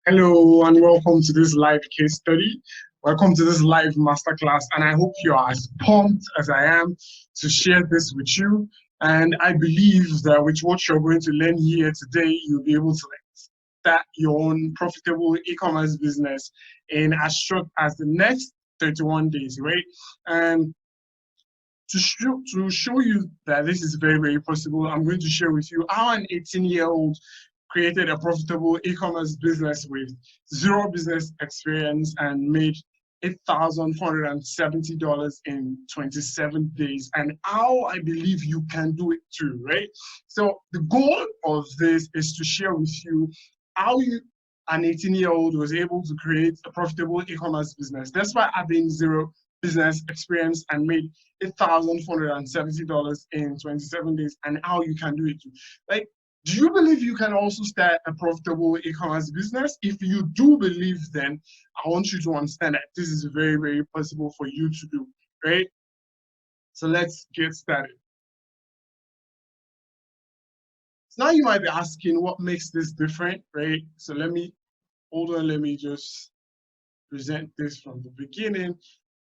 Hello and welcome to this live case study. Welcome to this live masterclass, and I hope you are as pumped as I am to share this with you. And I believe that with what you're going to learn here today, you'll be able to start your own profitable e-commerce business in as short as the next 31 days, right? And to show you that this is very, very possible, I'm going to share with you how an 18-year-old created a profitable e-commerce business with zero business experience and made $8,470 in 27 days, and how I believe you can do it too, right? So the goal of this is to share with you how an 18-year-old was able to create a profitable e-commerce business despite having zero business experience and made $8,470 in 27 days, and how you can do it too. Like, do you believe you can also start a profitable e-commerce business? If you do believe, then I want you to understand that this is very, very possible for you to do, right? So let's get started. So now you might be asking what makes this different, right? So let me just present this from the beginning,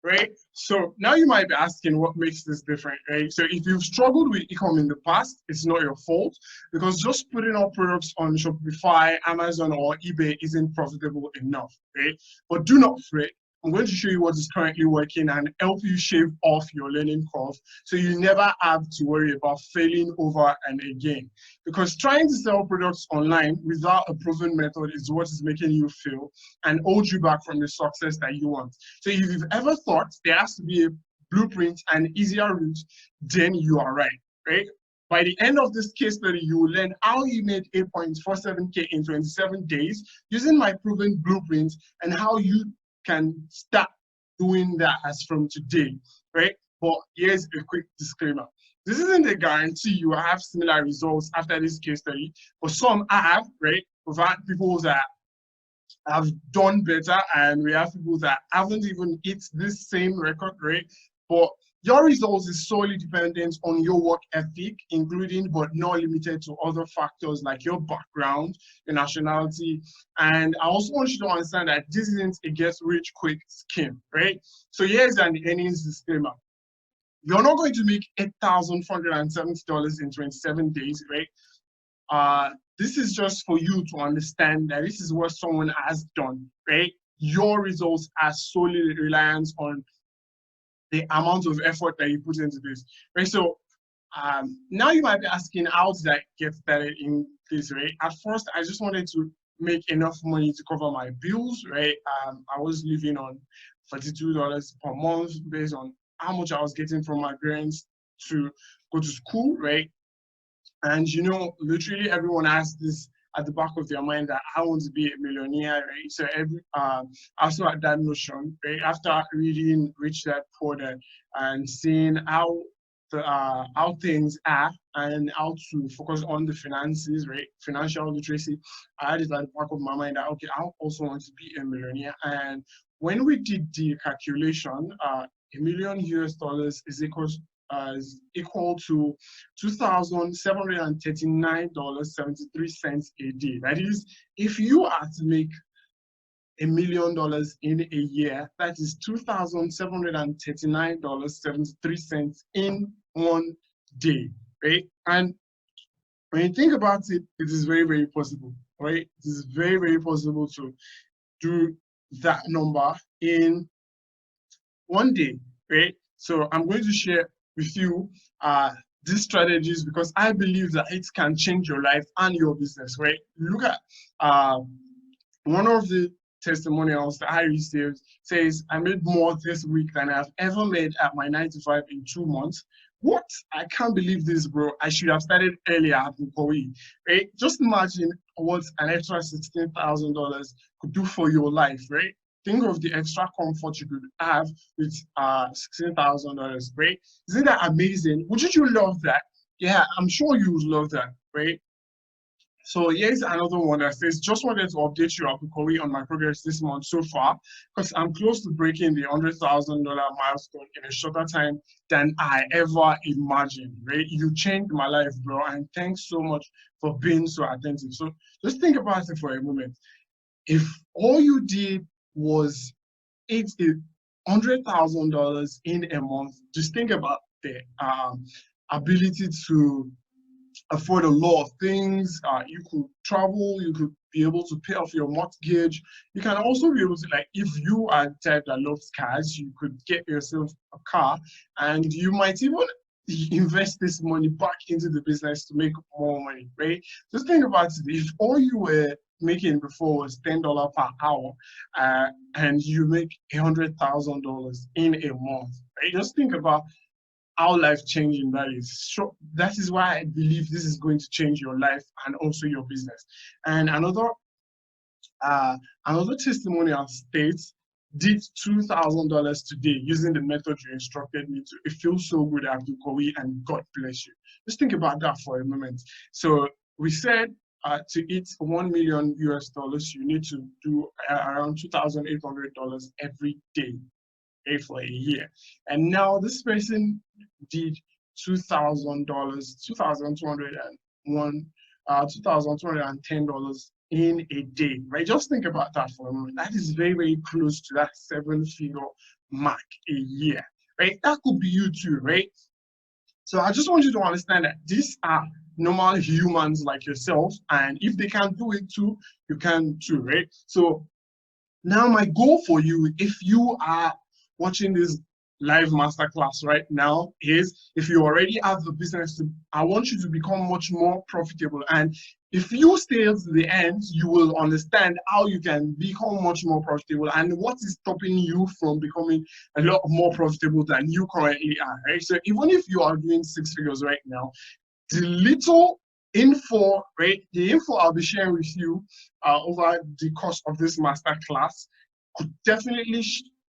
right? So now you might be asking what makes this different, right? So if you've struggled with e-com in the past, it's not your fault, because just putting up products on Shopify, Amazon, or eBay isn't profitable enough, right? But do not fret. I'm going to show you what is currently working and help you shave off your learning curve so you never have to worry about failing over and again. Because trying to sell products online without a proven method is what is making you fail and hold you back from the success that you want. So if you've ever thought there has to be a blueprint and easier route, then you are right, right? By the end of this case study, you will learn how you made 8.47K in 27 days using my proven blueprint, and how you can start doing that as from today, right? But here's a quick disclaimer. This isn't a guarantee you will have similar results after this case study, but some have, right? We've had people that have done better, and we have people that haven't even hit this same record rate. But your results is solely dependent on your work ethic, including but not limited to other factors like your background, your nationality. And I also want you to understand that this isn't a get rich quick scheme, right? So here's an earnings disclaimer. You're not going to make $8,470 in 27 days, right? This is just for you to understand that this is what someone has done, right? Your results are solely reliant on the amount of effort that you put into this, right? So now you might be asking, how did I get started in this, right? At first, I just wanted to make enough money to cover my bills, right? I was living on $42 per month based on how much I was getting from my parents to go to school, right? And literally everyone has this at the back of their mind that I want to be a millionaire, right? So also at that notion, right? After reading Rich Dad Poor Dad and seeing how things are and how to focus on the finances, right? Financial literacy, I had it at the back of my mind that okay, I also want to be a millionaire. And when we did the calculation, a million US dollars is equal to $2,739.73 a day. That is, if you are to make $1,000,000 in a year, that is $2,739.73 in one day, right? And when you think about it, it is very, very possible, right? It is very, very possible to do that number in one day, right? So I'm going to share with you these strategies because I believe that it can change your life and your business, right? Look at one of the testimonials that I received says, I made more this week than I've ever made at my 9 to 5 in 2 months. What? I can't believe this, bro. I should have started earlier at Bukowi, right? Just imagine what an extra $16,000 could do for your life, right? Think of the extra comfort you could have with $16,000, right? Isn't that amazing? Wouldn't you love that? Yeah, I'm sure you would love that, right? So here's another one that says, just wanted to update you, Apukori, on my progress this month so far, because I'm close to breaking the $100,000 milestone in a shorter time than I ever imagined, right? You changed my life, bro, and thanks so much for being so attentive. So just think about it for a moment. if all you did was $100,000 in a month, just think about the ability to afford a lot of things. You could travel, you could be able to pay off your mortgage. You can also be able to, like, if you are the type that loves cars, you could get yourself a car, and you might even invest this money back into the business to make more money, right? Just think about it. If all you were making before was $10 per hour, and you make $100,000 in a month, right? Just think about how life-changing that is. So that is why I believe this is going to change your life and also your business. And another testimonial states, did $2,000 today using the method you instructed me to. It feels so good, Abdul Kawi, and God bless you. Just think about that for a moment. So we said to eat $1 million US, you need to do around $2,800 every day, for a year. And now this person did $2,000, $2,210 in a day, right? Just think about that for a moment. That is very, very close to that 7-figure mark a year, right? That could be you too, right? So I just want you to understand that these are normal humans like yourself, and if they can do it too, you can too, right? So now my goal for you, if you are watching this live masterclass right now, is if you already have the business, I want you to become much more profitable. And if you stay to the end, you will understand how you can become much more profitable and what is stopping you from becoming a lot more profitable than you currently are, right? So even if you are doing 6 figures right now, the little info, right? The info I'll be sharing with you over the course of this masterclass could definitely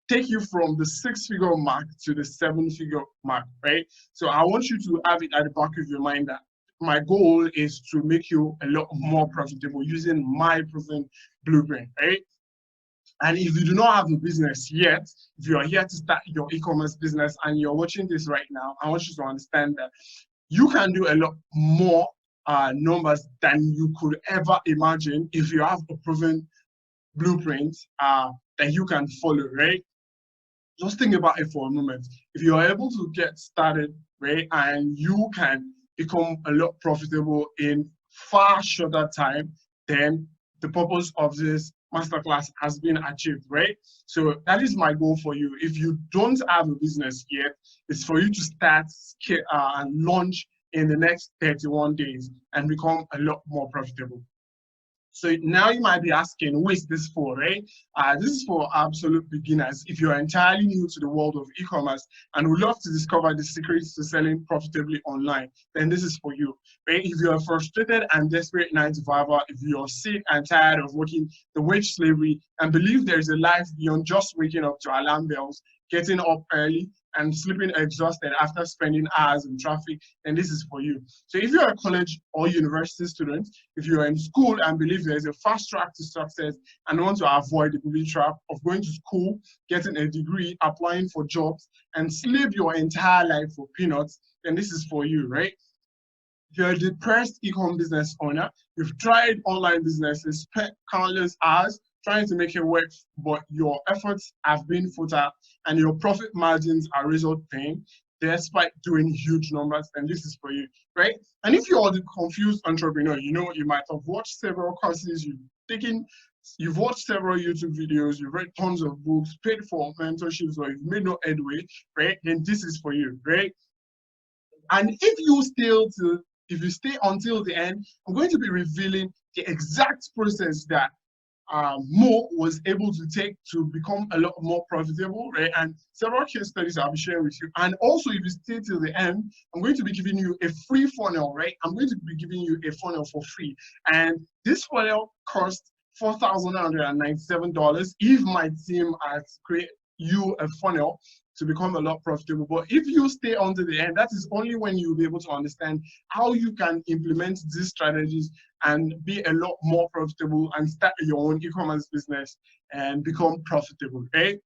take you from the 6-figure mark to the 7-figure mark, right? So I want you to have it at the back of your mind that my goal is to make you a lot more profitable using my proven blueprint, right? And if you do not have a business yet, if you are here to start your e-commerce business and you're watching this right now, I want you to understand that you can do a lot more numbers than you could ever imagine if you have a proven blueprint that you can follow, right? Just think about it for a moment. If you are able to get started, right, and you can become a lot profitable in far shorter time, then the purpose of this masterclass has been achieved, right? So that is my goal for you. If you don't have a business yet, it's for you to start and launch in the next 31 days and become a lot more profitable. So now you might be asking, who is this for, right? This is for absolute beginners. If you're entirely new to the world of e-commerce and would love to discover the secrets to selling profitably online, then this is for you, right? If you're frustrated and desperate 9-to-5er, if you're sick and tired of working the wage slavery and believe there is a life beyond just waking up to alarm bells, getting up early, and sleeping exhausted after spending hours in traffic, then this is for you. So if you're a college or university student, if you're in school and believe there's a fast track to success and want to avoid the booby trap of going to school, getting a degree, applying for jobs, and slave your entire life for peanuts, then this is for you, right? If you're a depressed e-com business owner, you've tried online businesses, spent countless hours trying to make it work, but your efforts have been futile and your profit margins are result thin despite doing huge numbers, and this is for you, right? And if you're the confused entrepreneur, you know, you might have watched several courses, you've watched several YouTube videos, you've read tons of books, paid for mentorships, or you've made no headway, right? Then this is for you, right? And if you stay until the end, I'm going to be revealing the exact process that Mo was able to take to become a lot more profitable, right? And several case studies I'll be sharing with you. And also, if you stay till the end, I'm going to be giving you a free funnel, right? I'm going to be giving you a funnel for free. And this funnel costs $4,997 if my team has created you a funnel to become a lot profitable. But if you stay until the end, that is only when you'll be able to understand how you can implement these strategies and be a lot more profitable and start your own e-commerce business and become profitable, okay?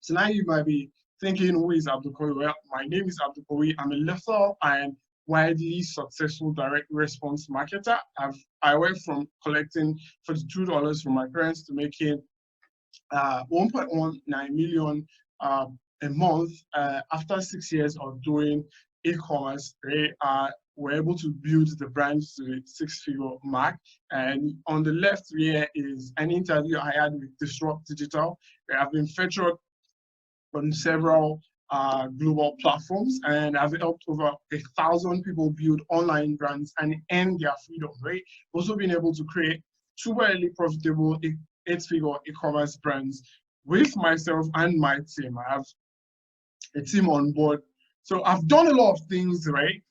So now you might be thinking, who is Abdul Kawi? Well, my name is Abdul Kawi. I'm a lifter and widely successful direct response marketer. I went from collecting $42 from my parents to making 1.19 million a month after 6 years of doing e-commerce. They were able to build the brand to the 6-figure mark. And on the left here is an interview I had with Disrupt Digital. They have been featured on several global platforms, and I've helped over 1,000 people build online brands and earn their freedom, right? Also been able to create 2 very profitable 8-figure e-commerce brands with myself and my team. I have a team on board. So I've done a lot of things right,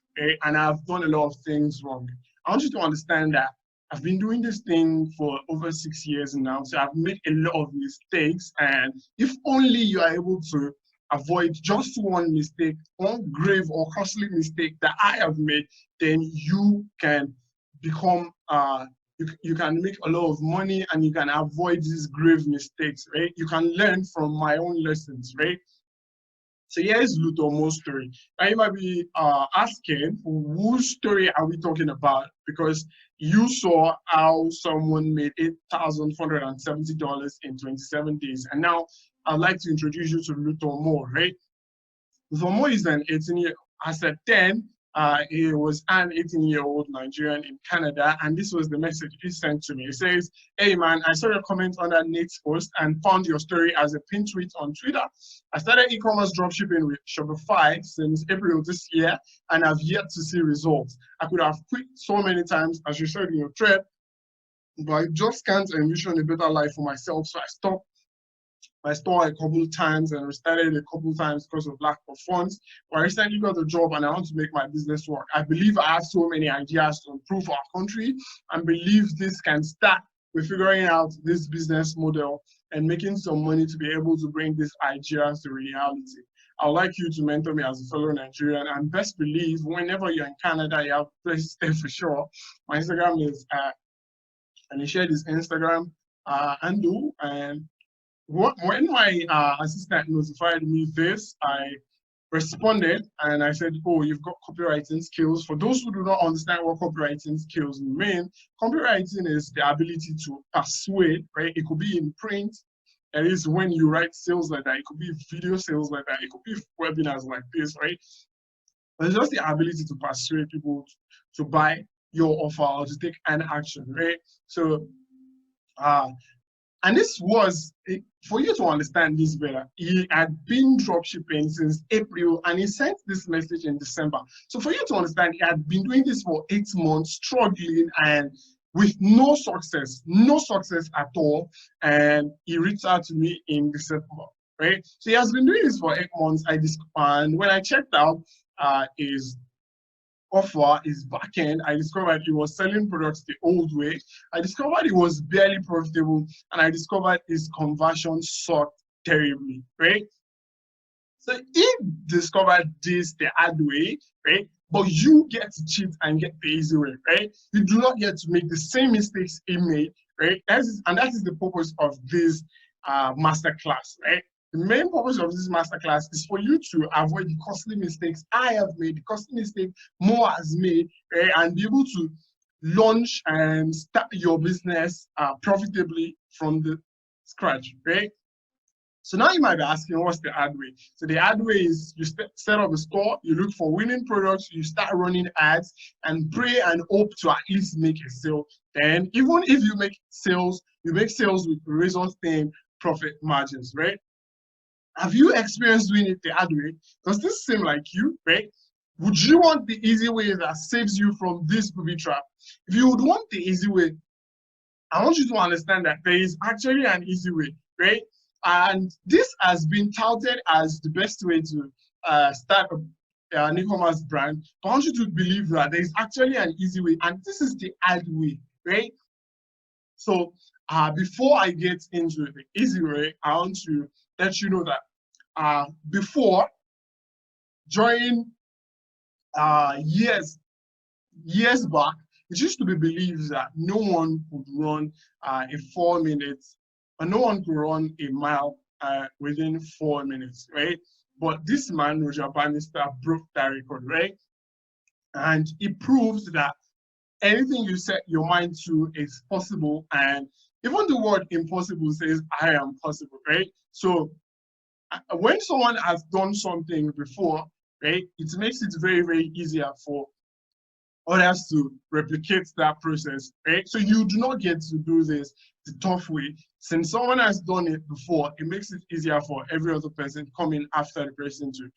and I've done a lot of things wrong. I want you to understand that I've been doing this thing for over 6 years now, so I've made a lot of mistakes, and if only you are able to avoid just one mistake, one grave or costly mistake that I have made, then you can become you can make a lot of money and you can avoid these grave mistakes, right? You can learn from my own lessons, right? So here's Lutomo's story. Now you might be asking, whose story are we talking about? Because you saw how someone made $8,470 in 27 days. And now I'd like to introduce you to Lutomo, right? Lutomo is an 18-year, as at 10, he was an 18-year-old Nigerian in Canada, and this was the message he sent to me. It says, "Hey man, I saw your comment on that Nate's post and found your story as a pinned tweet on Twitter. I started e-commerce dropshipping with Shopify since April this year, and I've yet to see results. I could have quit so many times, as you said in your thread, but I just can't envision a better life for myself, so I stopped my store a couple of times and restarted a couple of times because of lack of funds. But I recently got a job and I want to make my business work. I believe I have so many ideas to improve our country and believe this can start with figuring out this business model and making some money to be able to bring these ideas to reality. I would like you to mentor me as a fellow Nigerian, and best believe whenever you're in Canada, you have a place to stay for sure. My Instagram is and he shared his Instagram handle, and when my assistant notified me this, I responded and I said, oh, you've got copywriting skills. For those who do not understand what copywriting skills mean, copywriting is the ability to persuade, right? It could be in print. That is when you write sales like that. It could be video sales like that. It could be webinars like this, right? But it's just the ability to persuade people to buy your offer or to take an action, right? So, and this was, for you to understand this better, he had been dropshipping since April and he sent this message in December. So for you to understand, he had been doing this for 8 months, struggling and with no success at all. And he reached out to me in December, right? So he has been doing this for 8 months. And when I checked out his offer, his backend, I discovered he was selling products the old way. I discovered he was barely profitable, and I discovered his conversion sucked terribly, right? So he discovered this the hard way, right? But you get to cheat and get the easy way, right? You do not get to make the same mistakes he made, right? That is the purpose of this masterclass, right? The main purpose of this masterclass is for you to avoid the costly mistakes I have made, the costly mistake Mo has made, right? And be able to launch and start your business profitably from the scratch, right? So now you might be asking, what's the hard way? So the hard way is you set up a store, you look for winning products, you start running ads and pray and hope to at least make a sale. Then even if you make sales with razor-thin profit margins, right? Have you experienced doing it the hard way? Does this seem like you, right? Would you want the easy way that saves you from this booby trap? If you would want the easy way, I want you to understand that there is actually an easy way, right? And this has been touted as the best way to start an e-commerce brand. But I want you to believe that there is actually an easy way, and this is the hard way, right? So before I get into the easy way, I want to let you know that before, during years back, it used to be believed that no one could run a 4 minutes, or no one could run a mile within 4 minutes, right? But this man, Roger Bannister, broke that record, right? And it proves that anything you set your mind to is possible. And even the word impossible says, I am possible, right? So when someone has done something before, right, it makes it very, very easier for others to replicate that process, right? So you do not get to do this the tough way. Since someone has done it before, it makes it easier for every other person coming after the person to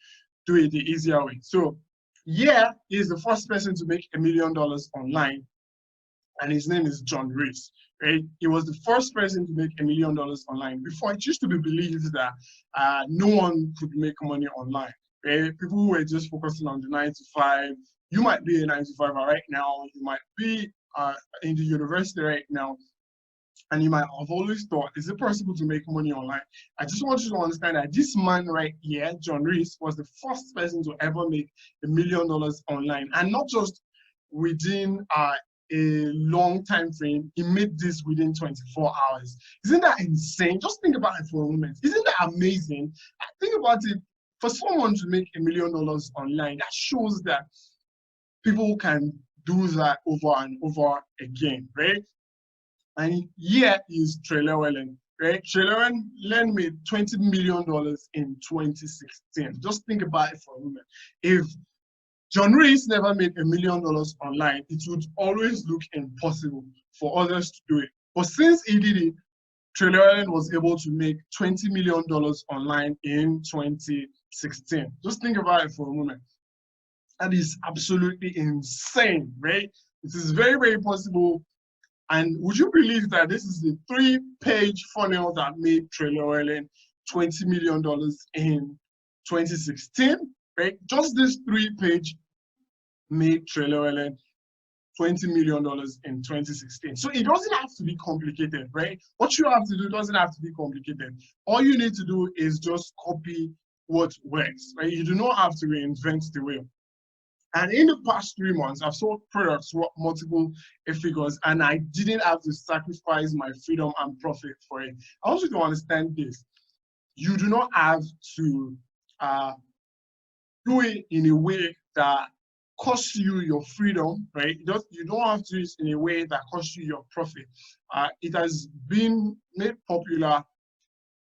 do it the easier way. So yeah, he's the first person to make $1 million online, and his name is John Reese. Right? He was the first person to make $1 million online. Before, it used to be believed that no one could make money online. Right? People who were just focusing on the 9 to 5. You might be a 9 to 5 right now. You might be in the university right now, and you might have always thought, is it possible to make money online? I just want you to understand that this man right here, John Reese, was the first person to ever make $1 million online, and not just within a long time frame. He made this within 24 hours. Isn't that insane? Just think about it for a moment. Isn't that amazing? Think about it. For someone to make $1 million online, that shows that people can do that over and over again, right? And here is Trey Llewellyn, right? Trey Llewellyn made $20 million in 2016. Just think about it for a moment. If John Reese never made $1 million online, it would always look impossible for others to do it. But since he did it, Trey Llewellyn was able to make $20 million online in 2016. Just think about it for a moment. That is absolutely insane, right? It is very, very possible. And would you believe that this is the 3-page funnel that made Trey Llewellyn $20 million in 2016, right? Just this 3-page made Trey Llewellyn $20 million in 2016. So it doesn't have to be complicated, right? What you have to do doesn't have to be complicated. All you need to do is just copy what works, right? You do not have to reinvent the wheel. And in the past 3 months, I've sold products worth multiple figures, and I didn't have to sacrifice my freedom and profit for it. I want you to understand this. You do not have to do it in a way that costs you your freedom, right? You don't have to do it in a way that costs you your profit. It has been made popular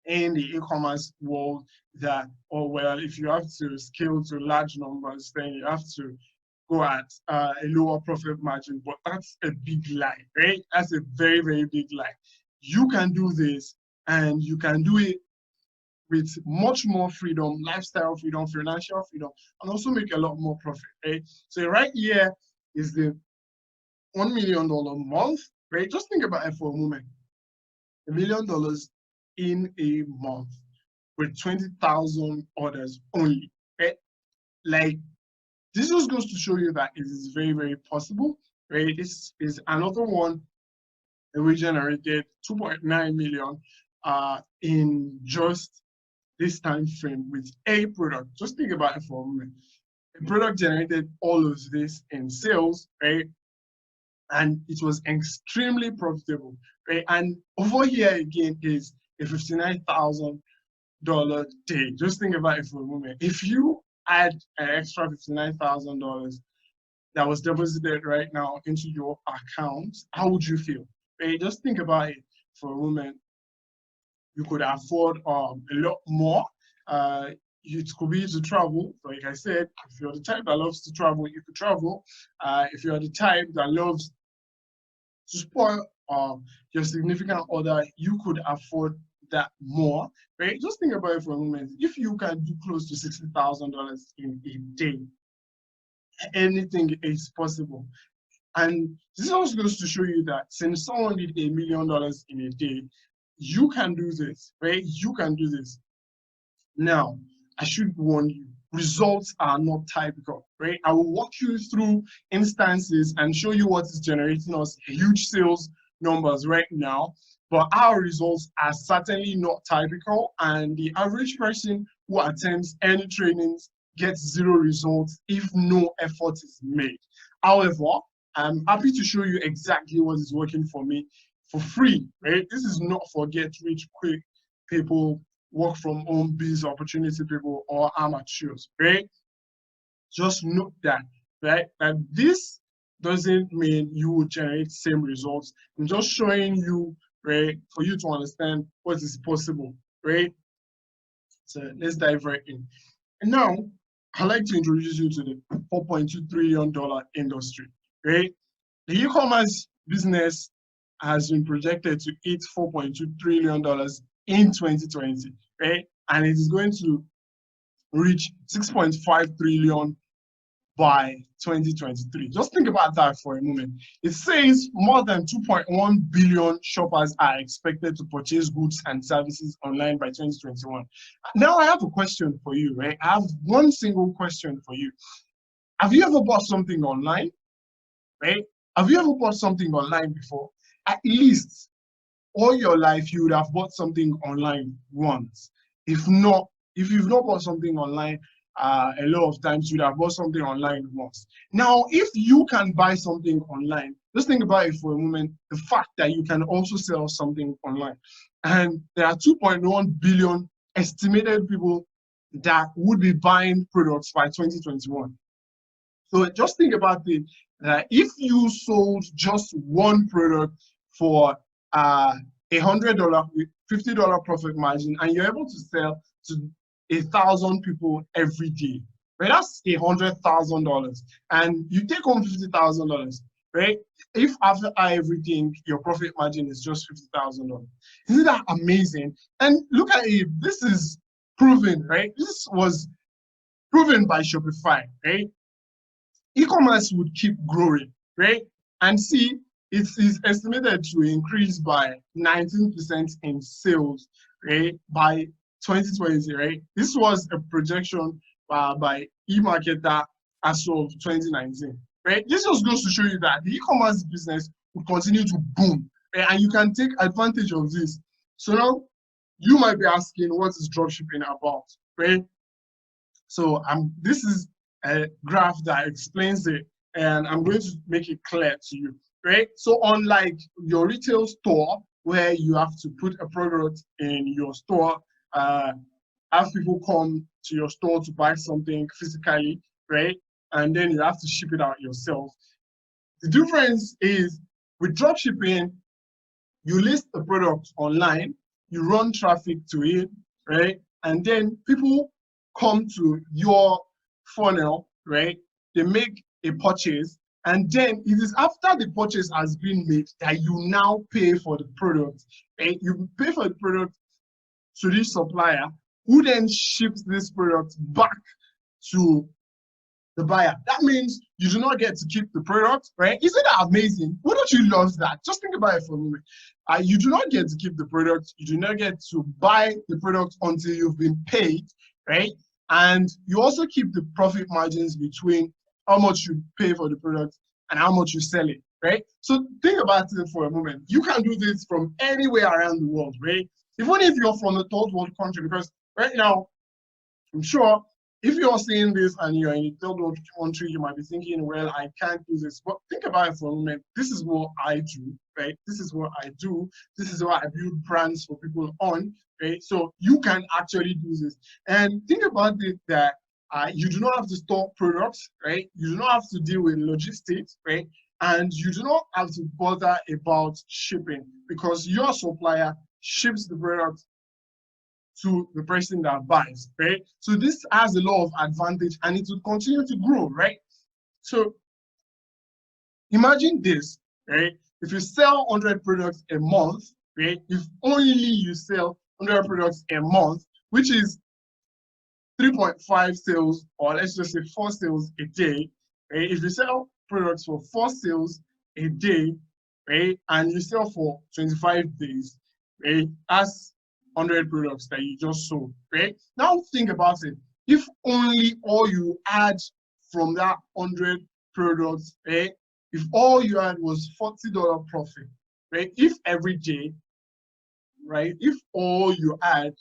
in the e-commerce world that, oh, well, if you have to scale to large numbers, then you have to go at a lower profit margin. But that's a big lie, right? That's a very, very big lie. You can do this, and you can do it with much more freedom, lifestyle freedom, financial freedom, and also make a lot more profit, right? So right here is the $1 million month, right? Just think about it for a moment. $1 million in a month with 20,000 orders only, right? Like, this just goes to show you that it is very, very possible, right? This is another one that we generated 2.9 million in just this time frame with a product. Just think about it for a moment. A product generated all of this in sales, right? And it was extremely profitable, right? And over here again is a $59,000 day. Just think about it for a moment. If you add an extra $59,000 that was deposited right now into your account, how would you feel? Right? Just think about it for a moment. You could afford a lot more. It could be to travel. Like I said, if you're the type that loves to travel, you could travel. If you're the type that loves to spoil your significant other, you could afford that more, right? Just think about it for a moment. If you can do close to $60,000 in a day, anything is possible. And this also goes to show you that since someone did $1 million in a day, you can do this, right? You can do this. Now, I should warn you, results are not typical, right? I will walk you through instances and show you what is generating us huge sales numbers right now, but our results are certainly not typical, and the average person who attends any trainings gets 0 results if no effort is made. However, I'm happy to show you exactly what is working for me for free, right? This is not for get rich quick people, work from home, biz opportunity people, or amateurs, right? Just note that right? And this doesn't mean you will generate same results. I'm just showing you, right, for you to understand what is possible, right? So let's dive right in. And now, I'd like to introduce you to the $4.2 trillion industry, right? The e-commerce business has been projected to hit $4.2 trillion in 2020, right? And it is going to reach 6.5 trillion by 2023. Just think about that for a moment. It says more than 2.1 billion shoppers are expected to purchase goods and services online by 2021. Now I have a question for you, right? I have one single question for you. Have you ever bought something online, right? Have you ever bought something online before? At least all your life, you would have bought something online once. If not, if you've not bought something online, a lot of times you'd have bought something online once. Now, if you can buy something online, just think about it for a moment, the fact that you can also sell something online. And there are 2.1 billion estimated people that would be buying products by 2021. So just think about it. If you sold just one product for $100 with $50 profit margin, and you're able to sell to 1,000 people every day, right? That's $100,000, and you take home $50,000, right? If after everything your profit margin is just $50,000, isn't that amazing? And look at it. This is proven, right? This was proven by Shopify, right? E-commerce would keep growing, right? And see, it is estimated to increase by 19% in sales, right, by 2020, right? This was a projection by eMarketer as of 2019, right? This just goes to show you that the e-commerce business will continue to boom, right? And you can take advantage of this. So now you might be asking, what is dropshipping about, right? So this is a graph that explains it, and I'm going to make it clear to you, right? So unlike your retail store, where you have to put a product in your store, have people come to your store to buy something physically, right? And then you have to ship it out yourself. The difference is with dropshipping, you list the product online, you run traffic to it, right? And then people come to your funnel, right? They make a purchase, and then it is after the purchase has been made that you now pay for the product, right? You pay for the product to this supplier, who then ships this product back to the buyer. That means you do not get to keep the product, right? Isn't that amazing? Why don't you love that? Just think about it for a moment. You do not get to keep the product. You do not get to buy the product until you've been paid, right? And you also keep the profit margins between how much you pay for the product and how much you sell it, right? So think about it for a moment. You can do this from anywhere around the world, right? Even if you're from a third world country, because right now, I'm sure if you're seeing this and you're in a third world country, you might be thinking, well, I can't do this. But think about it for a moment. This is what I do, right? This is what I do. This is what I build brands for people on, right? So you can actually do this. And think about it that you do not have to store products, right? You do not have to deal with logistics, right? And you do not have to bother about shipping, because your supplier ships the product to the person that buys, right? So this has a lot of advantage, and it will continue to grow, right? So imagine this, right? If you sell 100 products a month, right? If only you sell 100 products a month, which is 3.5 sales, or let's just say 4 sales a day, right? If you sell products for 4 sales a day, right? And you sell for 25 days, right? That's 100 products that you just sold, right? Now think about it. If only all you had from that 100 products, right? If all you had was $40 profit, right? If every day, right? If all you had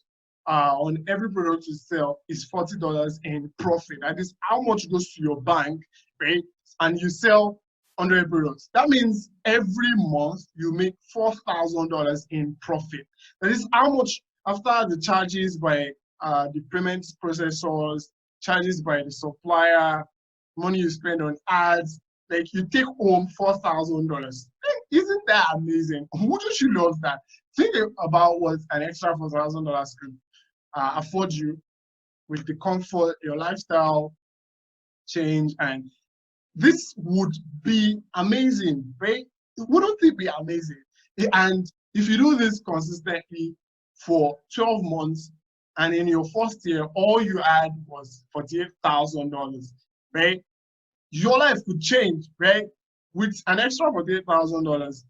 on every product you sell is $40 in profit, that is how much goes to your bank, right? And you sell 100 products. That means every month you make $4,000 in profit. That is how much, after the charges by the payment processors, charges by the supplier, money you spend on ads, like you take home $4,000. Isn't that amazing? Wouldn't you love that? Think about what an extra $4,000 could afford you with the comfort, your lifestyle change, and this would be amazing, right? Wouldn't it be amazing? And if you do this consistently for 12 months, and in your first year, all you had was $48,000, right? Your life could change, right? With an extra $48,000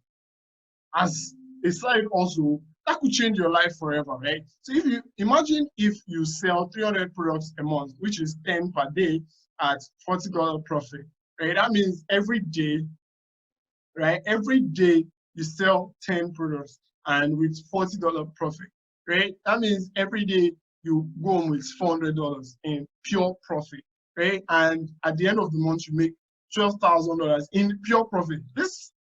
as a side also, that could change your life forever, right? So if you imagine if you sell 300 products a month, which is 10 per day at $40 profit, right? That means every day, right? Every day you sell 10 products and with $40 profit, right? That means every day you go home with $400 in pure profit, right? And at the end of the month, you make $12,000 in pure profit. This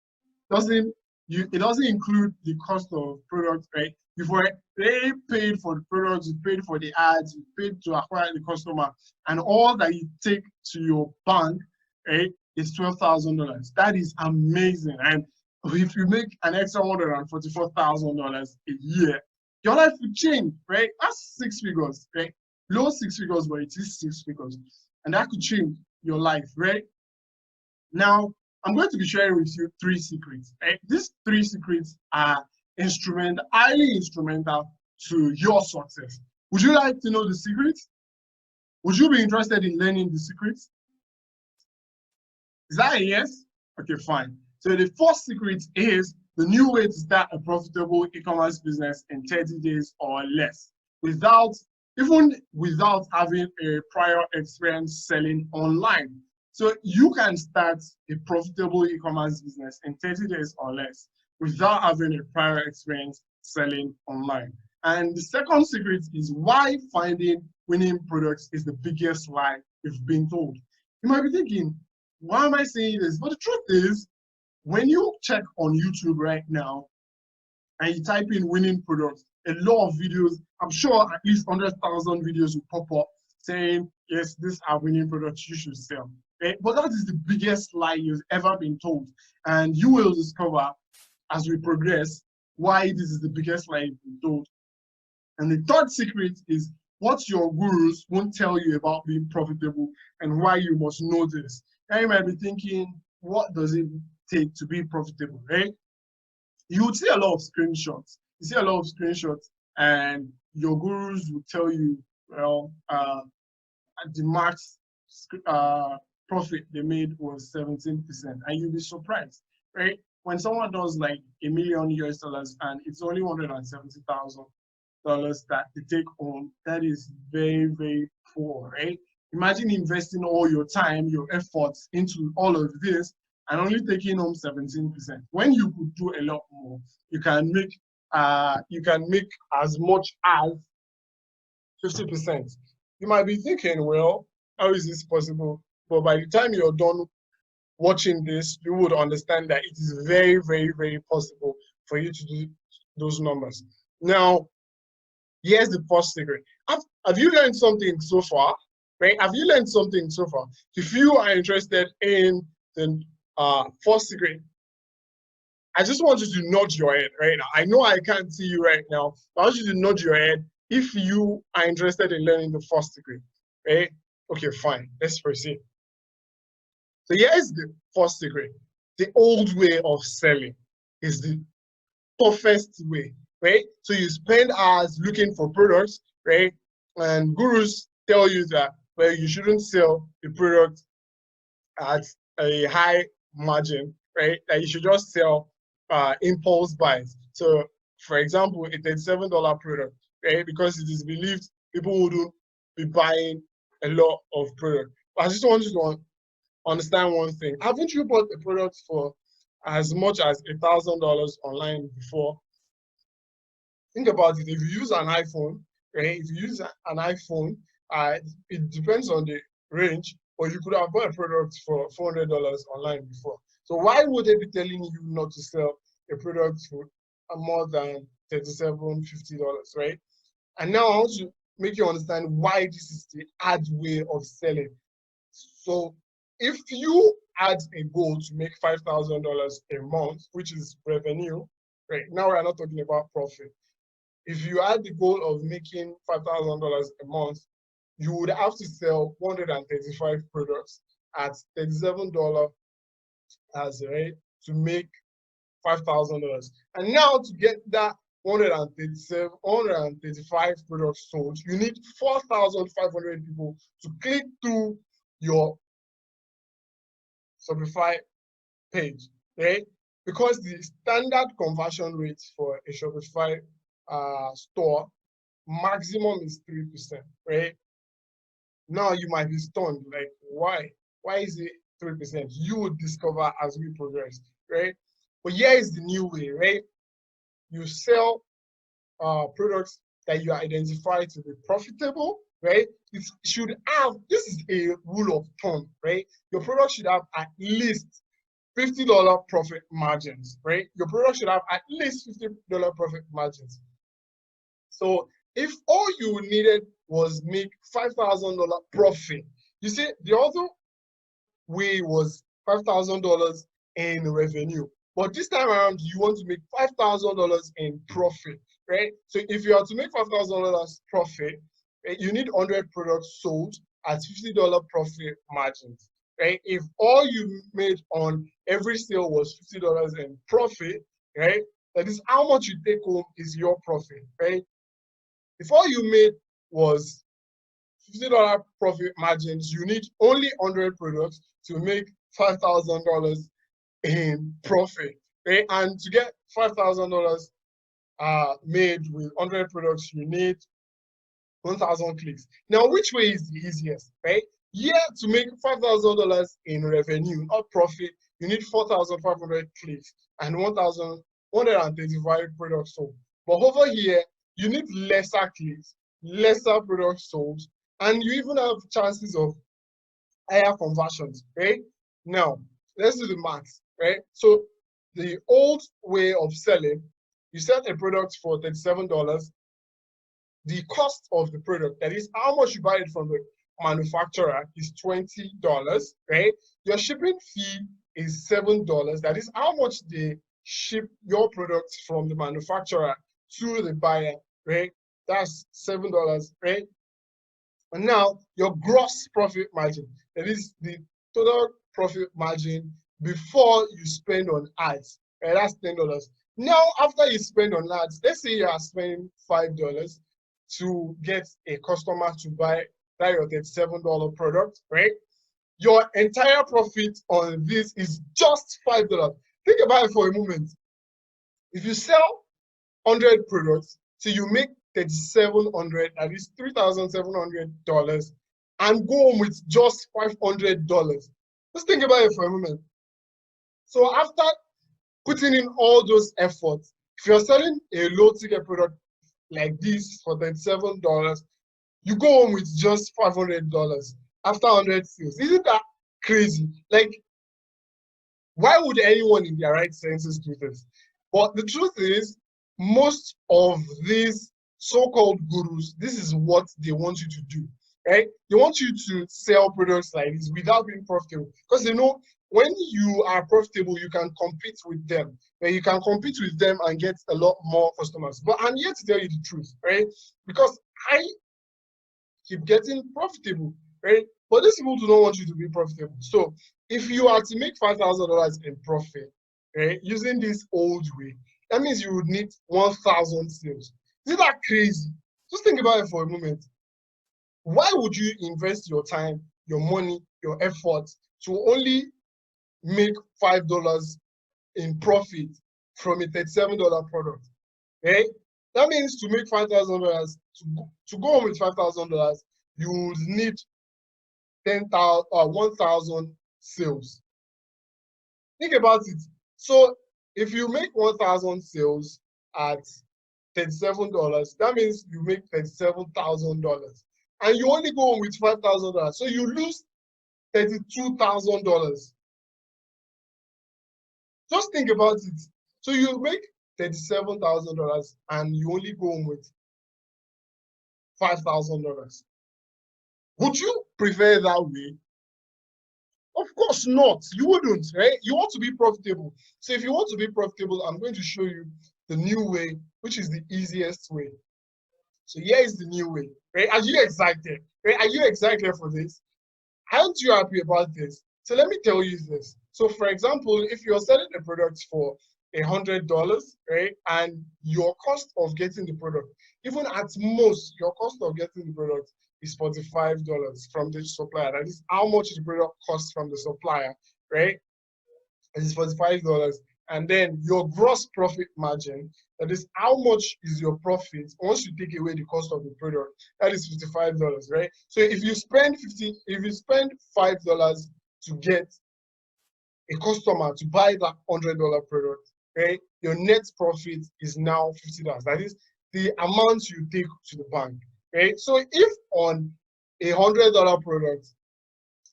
doesn't it doesn't include the cost of products, right? You've already paid for the products, you paid for the ads, you paid to acquire the customer, and all that you take to your bank, right, is $12,000. That is amazing. And if you make an extra $144,000 a year, your life will change, right? That's 6 figures, right? Low 6 figures, but it is 6 figures. And that could change your life, right? Now, I'm going to be sharing with you 3 secrets. Right? These 3 secrets are highly instrumental to your success. Would you like to know the secrets? Would you be interested in learning the secrets? Is that a yes? Okay, fine. So the first secret is the new way to start a profitable e-commerce business in 30 days or less, even without having a prior experience selling online. So you can start a profitable e-commerce business in 30 days or less without having a prior experience selling online. And the second secret is why finding winning products is the biggest lie you've been told. You might be thinking, why am I saying this? But the truth is, when you check on YouTube right now and you type in winning products, a lot of videos, I'm sure at least 100,000 videos will pop up saying, yes, these are winning products you should sell. Right? But that is the biggest lie you've ever been told. And you will discover as we progress why this is the biggest lie you've been told. And the third secret is what your gurus won't tell you about being profitable and why you must know this. And you might be thinking, what does it take to be profitable, right? You would see a lot of screenshots. You see a lot of screenshots, and your gurus will tell you, well, the max profit they made was 17%, and you'll be surprised, right? When someone does like $1 million US and it's only $170,000 that they take home, that is very, very poor, right? Imagine investing all your time, your efforts into all of this and only taking home 17%. When you could do a lot more, you can make as much as 50%. You might be thinking, well, how is this possible? But by the time you're done watching this, you would understand that it is very, very, very possible for you to do those numbers. Now, here's the first secret. Have you learned something so far? Right? Have you learned something so far? If you are interested in the first secret, I just want you to nod your head right now. I know I can't see you right now, but I want you to nod your head if you are interested in learning the first secret. Right? Okay, fine. Let's proceed. So here's the first secret. The old way of selling is the toughest way, right? So you spend hours looking for products, right? And gurus tell you that, well, you shouldn't sell the product at a high margin, right? That you should just sell impulse buys. So, for example, a $37 product, right? Because it is believed people wouldn't be buying a lot of product. But I just want you to understand one thing. Haven't you bought a product for as much as $1,000 online before? Think about it. If you use an iPhone, right? If you use an iPhone, it depends on the range, or you could have bought a product for $400 online before. So why would they be telling you not to sell a product for more than $37, $50, right? And now I want to make you understand why this is the hard way of selling. So if you had a goal to make $5,000 a month, which is revenue, right? Now we're not talking about profit. If you had the goal of making $5,000 a month, you would have to sell 135 products at $37 as right to make $5,000. And now to get that 135 products sold, you need 4,500 people to click through your Shopify page, right? Because the standard conversion rate for a Shopify store maximum is 3%, right? Now you might be stunned, like, why? Why is it 3%? You will discover as we progress, right? But here is the new way, right? You sell products that you identify to be profitable, right? It should have, this is a rule of thumb, right? Your product should have at least $50 profit margins, right? Your product should have at least $50 profit margins. So if all you needed was make $5,000 profit, you see, the other way was $5,000 in revenue. But this time around, you want to make $5,000 in profit, right? So if you are to make $5,000 profit, right, you need 100 products sold at $50 profit margins, right? If all you made on every sale was $50 in profit, right, that is how much you take home is your profit, right? If all you made was $50 profit margins, you need only 100 products to make $5,000 in profit, right? And to get $5,000 made with 100 products, you need 1,000 clicks. Now, which way is the easiest, right? Yeah, to make $5,000 in revenue or profit, you need 4,500 clicks and 1,135 products sold. But over here, you need lesser clicks, lesser products sold, and you even have chances of higher conversions, right? Now, let's do the math, right? So the old way of selling, you sell a product for $37. The cost of the product, that is how much you buy it from the manufacturer, is $20, right? Your shipping fee is $7. That is how much they ship your products from the manufacturer to the buyer, right? That's $7, right? And now your gross profit margin, that is the total profit margin before you spend on ads, right? That's $10. Now, after you spend on ads, let's say you are spending $5 to get a customer to buy your $37 product, right? Your entire profit on this is just $5. Think about it for a moment. If you sell 100 products, so you make 3,700, that is $3,700, and go home with just $500. Just think about it for a moment. So after putting in all those efforts, if you're selling a low ticket product like this for $37, you go home with just $500 after 100 sales. Isn't that crazy? Like, why would anyone in their right senses do this? But the truth is, most of these so-called gurus, this is what they want you to do, right? They want you to sell products like this without being profitable, because they know when you are profitable, you can compete with them. Right? You can compete with them and get a lot more customers. But I'm here to tell you the truth, right? Because I keep getting profitable, right? But these people do not want you to be profitable. So if you are to make $5,000 in profit, right, using this old way, that means you would need 1,000 sales. Isn't that crazy? Just think about it for a moment. Why would you invest your time, your money, your effort to only make $5 in profit from a $37 product? Right? That means to make $5,000, to go home with $5,000, you would need 10,000 or 1,000 sales. Think about it. So if you make 1,000 sales at $37, that means you make $37,000, and you only go home with $5,000. So you lose $32,000. Just think about it. So you make $37,000 and you only go home with $5,000. Would you prefer that way? Of course not. You wouldn't, right? You want to be profitable. So if you want to be profitable, I'm going to show you the new way, which is the easiest way. So here is the new way, right? Are you excited? Right? Are you excited for this? Aren't you happy about this? So let me tell you this. So for example, if you're selling a product for $100, right, and your cost of getting the product, even at most, your cost of getting the product is $45 from the supplier. That is how much the product costs from the supplier, right? It is $45. And then your gross profit margin, that is how much is your profit once you take away the cost of the product, that is $55, right? So if you spend $5 to get a customer to buy that $100 product, right? Your net profit is now $50. That is the amount you take to the bank, right? So if on a $100 product,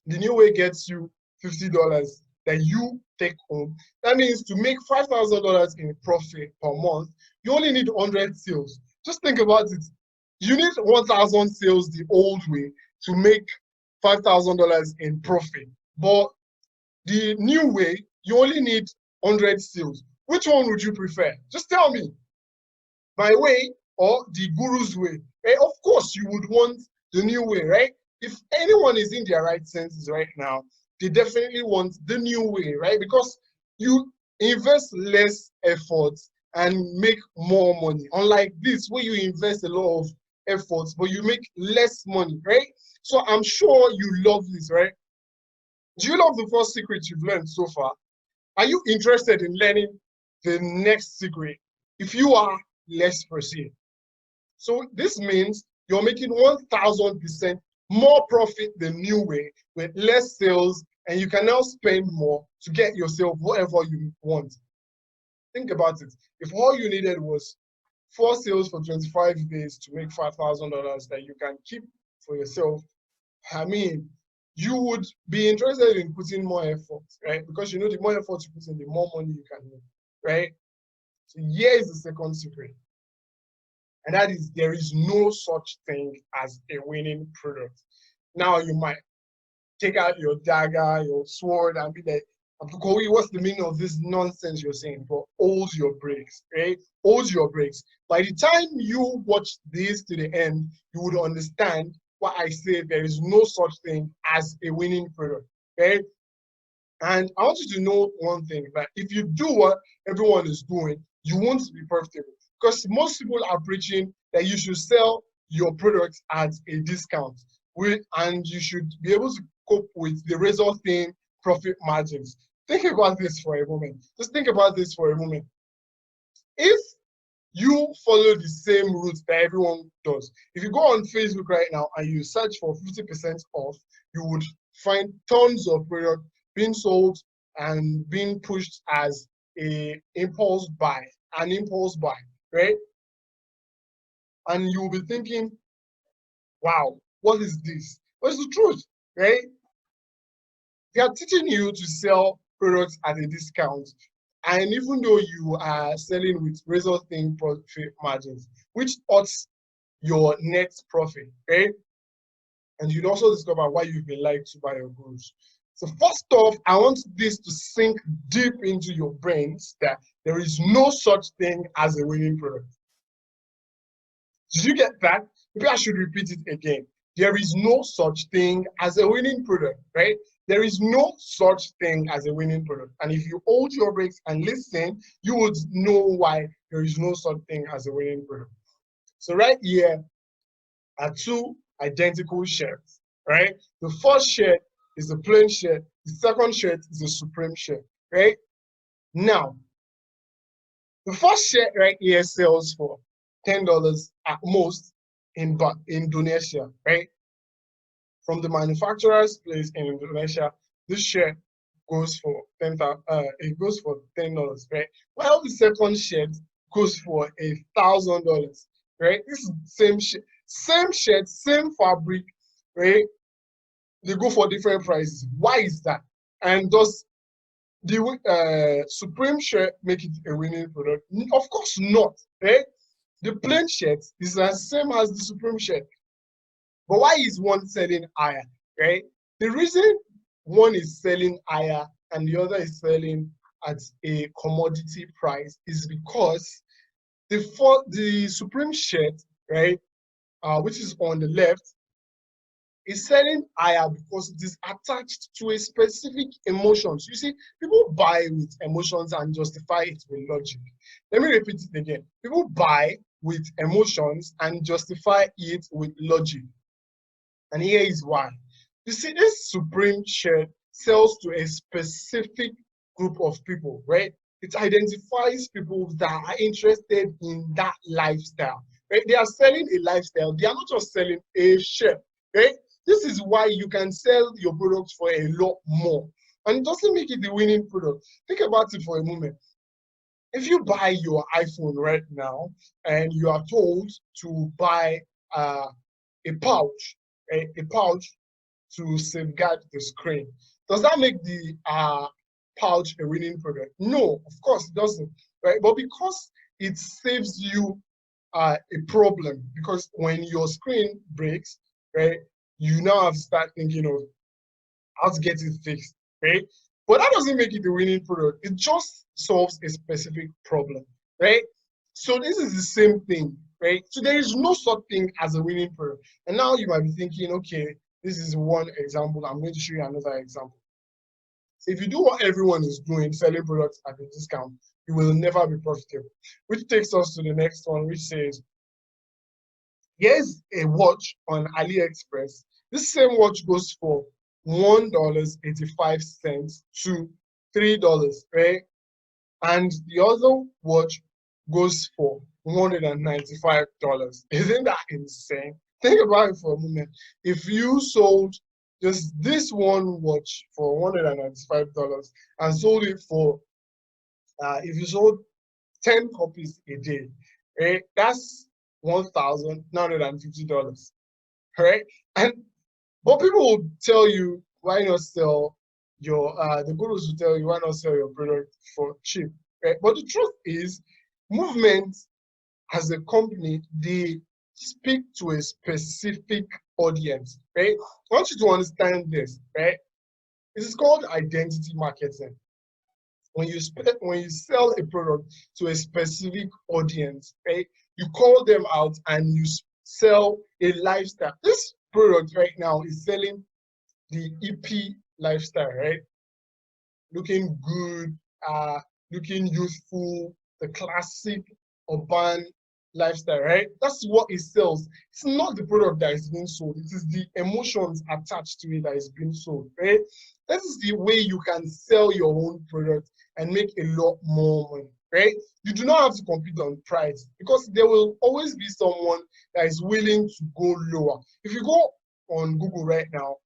the new way gets you $50 that you take home, that means to make $5,000 in profit per month, you only need 100 sales. Just think about it. You need 1,000 sales the old way to make $5,000 in profit. But the new way, you only need 100 sales. Which one would you prefer? Just tell me. My way or the guru's way? Of course, you would want the new way, right? If anyone is in their right senses right now, they definitely want the new way, right? Because you invest less effort and make more money. Unlike this, where you invest a lot of efforts, but you make less money, right? So I'm sure you love this, right? Do you love the first secret you've learned so far? Are you interested in learning the next secret? If you are, let's proceed. So this means you're making 1,000% more profit the new way with less sales, and you can now spend more to get yourself whatever you want. Think about it. If all you needed was 4 sales for 25 days to make $5,000 that you can keep for yourself, I mean, you would be interested in putting more effort, right? Because you know the more effort you put in, the more money you can make, right? So here is the second secret. And that is, there is no such thing as a winning product. Now you might take out your dagger, your sword, and be like, Abdulkawi, what's the meaning of this nonsense you're saying? But hold your brakes, right? Hold your brakes. By the time you watch this to the end, you would understand why I say there is no such thing as a winning product, okay? And I want you to know one thing, that if you do what everyone is doing, you won't be profitable. Because most people are preaching that you should sell your products at a discount, and you should be able to cope with the razor thin profit margins. Think about this for a moment. Just think about this for a moment. If you follow the same route that everyone does, if you go on Facebook right now and you search for 50% off, you would find tons of products being sold and being pushed as an impulse buy, right? And you'll be thinking, wow, what is this? What's the truth, right? They are teaching you to sell products at a discount. And even though you are selling with razor thin profit margins, which hurts your net profit, right? And you'd also discover why you've been lied to by your gurus. So first off, I want this to sink deep into your brains that there is no such thing as a winning product. Did you get that? Maybe I should repeat it again. There is no such thing as a winning product, right? There is no such thing as a winning product. And if you hold your brakes and listen, you would know why there is no such thing as a winning product. So right here are two identical shirts, right? The first shirt is a plain shirt. The second shirt is a Supreme shirt, right? Now, the first shirt right here sells for $10 at most in Indonesia, right? From the manufacturer's place in Indonesia, this shirt goes for $10, right? While the second shirt goes for $1,000, right? This is the same shirt, same fabric, right? They go for different prices. Why is that? And does the Supreme shirt make it a winning product? Of course not, right? The plain shirt is the same as the Supreme shirt. But why is one selling higher, right? The reason one is selling higher and the other is selling at a commodity price is because the Supreme shirt, right, which is on the left, is selling higher because it is attached to a specific emotions. You see, people buy with emotions and justify it with logic. Let me repeat it again. People buy with emotions and justify it with logic. And here is why. You see, this Supreme shirt sells to a specific group of people, right? It identifies people that are interested in that lifestyle, right? They are selling a lifestyle. They are not just selling a shirt, right? This is why you can sell your products for a lot more. And it doesn't make it the winning product. Think about it for a moment. If you buy your iPhone right now and you are told to buy a pouch, a pouch to safeguard the screen, does that make the pouch a winning product? No, of course it doesn't, right? But because it saves you a problem, because when your screen breaks, right, you now have to start thinking of how to get it fixed, right? But that doesn't make it a winning product. It just solves a specific problem, right? So this is the same thing, right? So there is no such thing as a winning product. And now you might be thinking, okay, this is one example. I'm going to show you another example. So if you do what everyone is doing, selling products at a discount, you will never be profitable. Which takes us to the next one, which says, here's a watch on AliExpress. This same watch goes for $1.85 to $3, right? And the other watch goes for $195. Isn't that insane? Think about it for a moment. If you sold just this one watch for $195 and sold it for, if you sold 10 copies a day, right? That's $1,950, right? And but people will tell you why not sell your the gurus will tell you why not sell your product for cheap, right? But the truth is, Movement as a company, they speak to a specific audience, right? I want you to understand this, right? It is called identity marketing. When you sell a product to a specific audience, right? You call them out and you sell a lifestyle. This product right now is selling the EP lifestyle, right? Looking good, looking youthful, the classic urban lifestyle, right? That's what it sells. It's not the product that is being sold, it is the emotions attached to it that is being sold, right? This is the way you can sell your own product and make a lot more money, right? You do not have to compete on price because there will always be someone that is willing to go lower. If you go on Google right now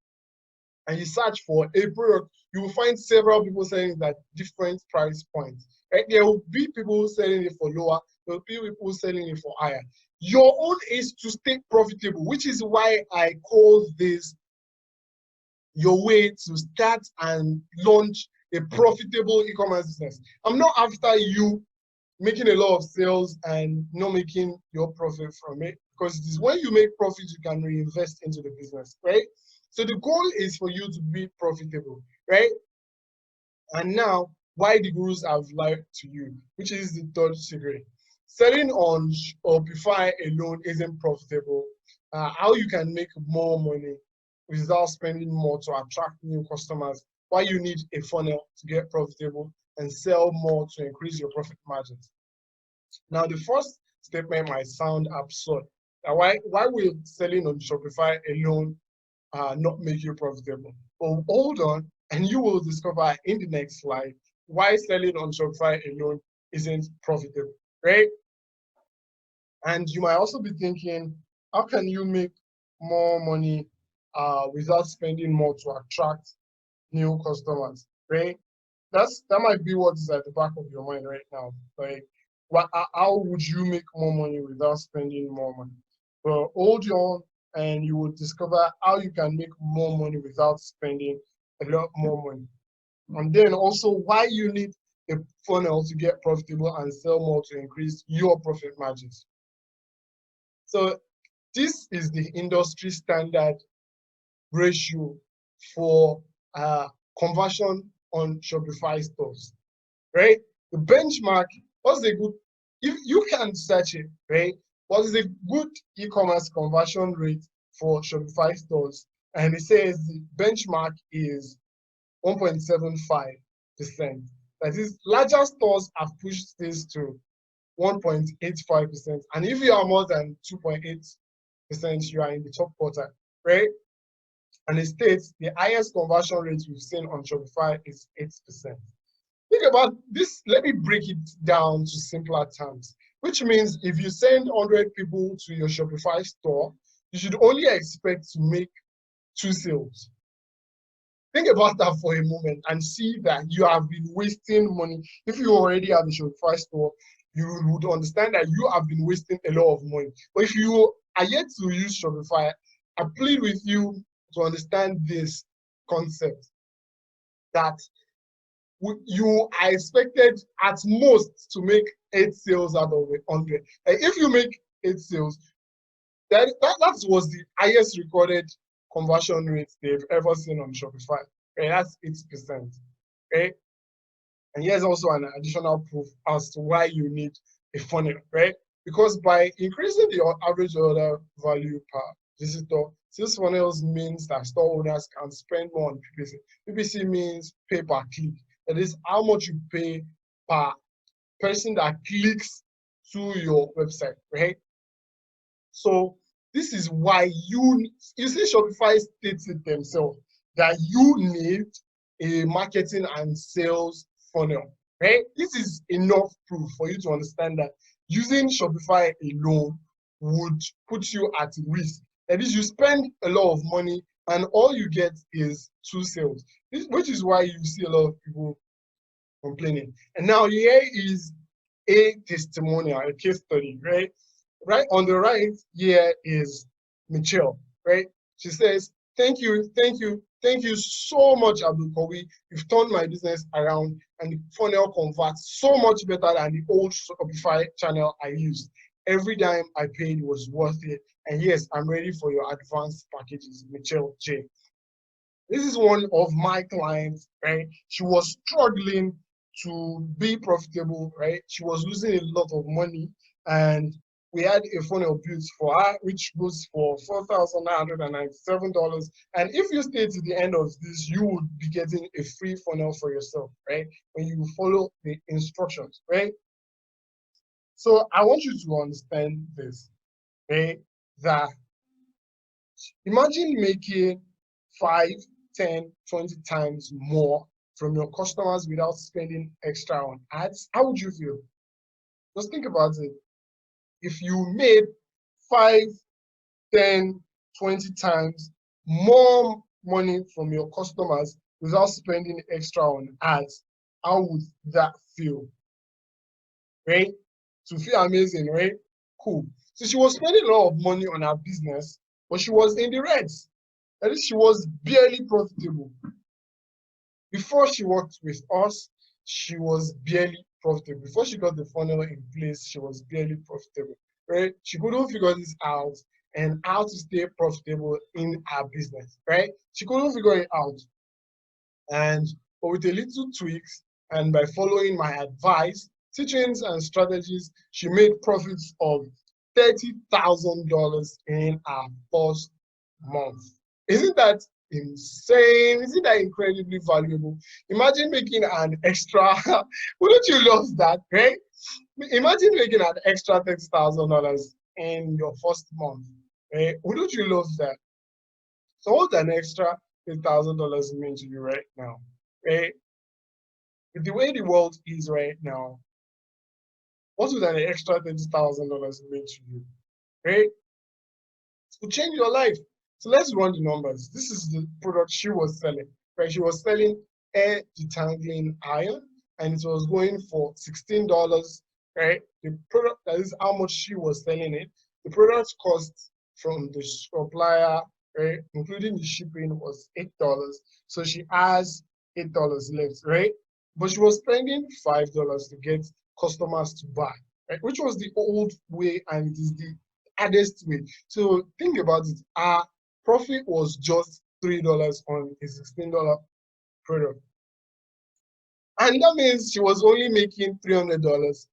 and you search for a product, you will find several people selling it at different price points. Right? There will be people selling it for lower, there will be people selling it for higher. Your own is to stay profitable, which is why I call this your way to start and launch a profitable e-commerce business. I'm not after you making a lot of sales and not making your profit from it, because it is when you make profit you can reinvest into the business, right? So the goal is for you to be profitable, right? And now, why the gurus have lied to you, which is the third secret. Selling on Shopify alone isn't profitable. How you can make more money without spending more to attract new customers, why you need a funnel to get profitable and sell more to increase your profit margins. Now, the first statement might sound absurd. Now, why will selling on Shopify alone not make you profitable? But hold on, and you will discover in the next slide why selling on Shopify alone isn't profitable, right? And you might also be thinking, how can you make more money without spending more to attract new customers, right? That might be what is at the back of your mind right now. Like, how would you make more money without spending more money? But hold on, and you will discover how you can make more money without spending a lot more money. And then also why you need a funnel to get profitable and sell more to increase your profit margins. So this is the industry standard ratio for conversion on Shopify stores, right? The benchmark, what's the good, if you can search it, right? What is a good e-commerce conversion rate for Shopify stores? And it says the benchmark is 1.75%. That is, larger stores have pushed this to 1.85%. And if you are more than 2.8%, you are in the top quarter, right? And it states the highest conversion rate we've seen on Shopify is 8%. Think about this. Let me break it down to simpler terms, which means if you send 100 people to your Shopify store, you should only expect to make 2 sales. Think about that for a moment and see that you have been wasting money. If you already have a Shopify store, you would understand that you have been wasting a lot of money. But if you are yet to use Shopify, I plead with you to understand this concept that you are expected at most to make 8 sales out of 100. And if you make 8 sales, that was the highest recorded conversion rate they've ever seen on Shopify. Okay, that's 8%. Okay, and here's also an additional proof as to why you need a funnel, right? Because by increasing the average order value per visitor, sales funnels means that store owners can spend more on PPC. PPC means pay per click. That is how much you pay per person that clicks to your website, right? So this is why you see Shopify states it themselves that you need a marketing and sales funnel, right? This is enough proof for you to understand that using Shopify alone would put you at risk. That is, you spend a lot of money and all you get is 2 sales, which is why you see a lot of people complaining. And now here is a testimonial, a case study, right? Right on the right here is Michelle, right? She says, thank you so much, Abdul Kawi. You've turned my business around and the funnel converts so much better than the old Shopify channel I used. Every dime I paid was worth it. And yes, I'm ready for your advanced packages, Michelle J. This is one of my clients, right? She was struggling to be profitable, right? She was losing a lot of money, and we had a funnel built for her, which goes for $4,997. And if you stay to the end of this, you would be getting a free funnel for yourself, right? When you follow the instructions, right? So I want you to understand this, right? That imagine making 5, 10, 20 times more from your customers without spending extra on ads. How would you feel? Just think about it. If you made 5, 10, 20 times more money from your customers without spending extra on ads, how would that feel? Right? To feel amazing, right? Cool. So she was spending a lot of money on her business, but she was in the reds. At least she was barely profitable. Before she worked with us, she was barely profitable. Before she got the funnel in place, she was barely profitable, right? She couldn't figure this out and how to stay profitable in her business, right? She couldn't figure it out. But with a little tweaks and by following my advice, teachings and strategies, she made profits of $30,000 in her first month. Isn't that insane? Isn't that incredibly valuable? Imagine making an extra, wouldn't you love that, right? Imagine making an extra $30,000 in your first month, right? Wouldn't you love that? So what an extra $30,000 mean to you right now, right? With the way the world is right now, what would an extra $30,000 mean to you, right? It will change your life. So let's run the numbers. This is the product she was selling, right? She was selling air detangling iron, and it was going for $16, right? The product, that is how much she was selling it. The product cost from the supplier, right, including the shipping, was $8. So she has $8 left, right? But she was spending $5 to get customers to buy, right? Which was the old way, and it is the hardest way. So think about it. Our profit was just $3 on a $16 product. And that means she was only making $300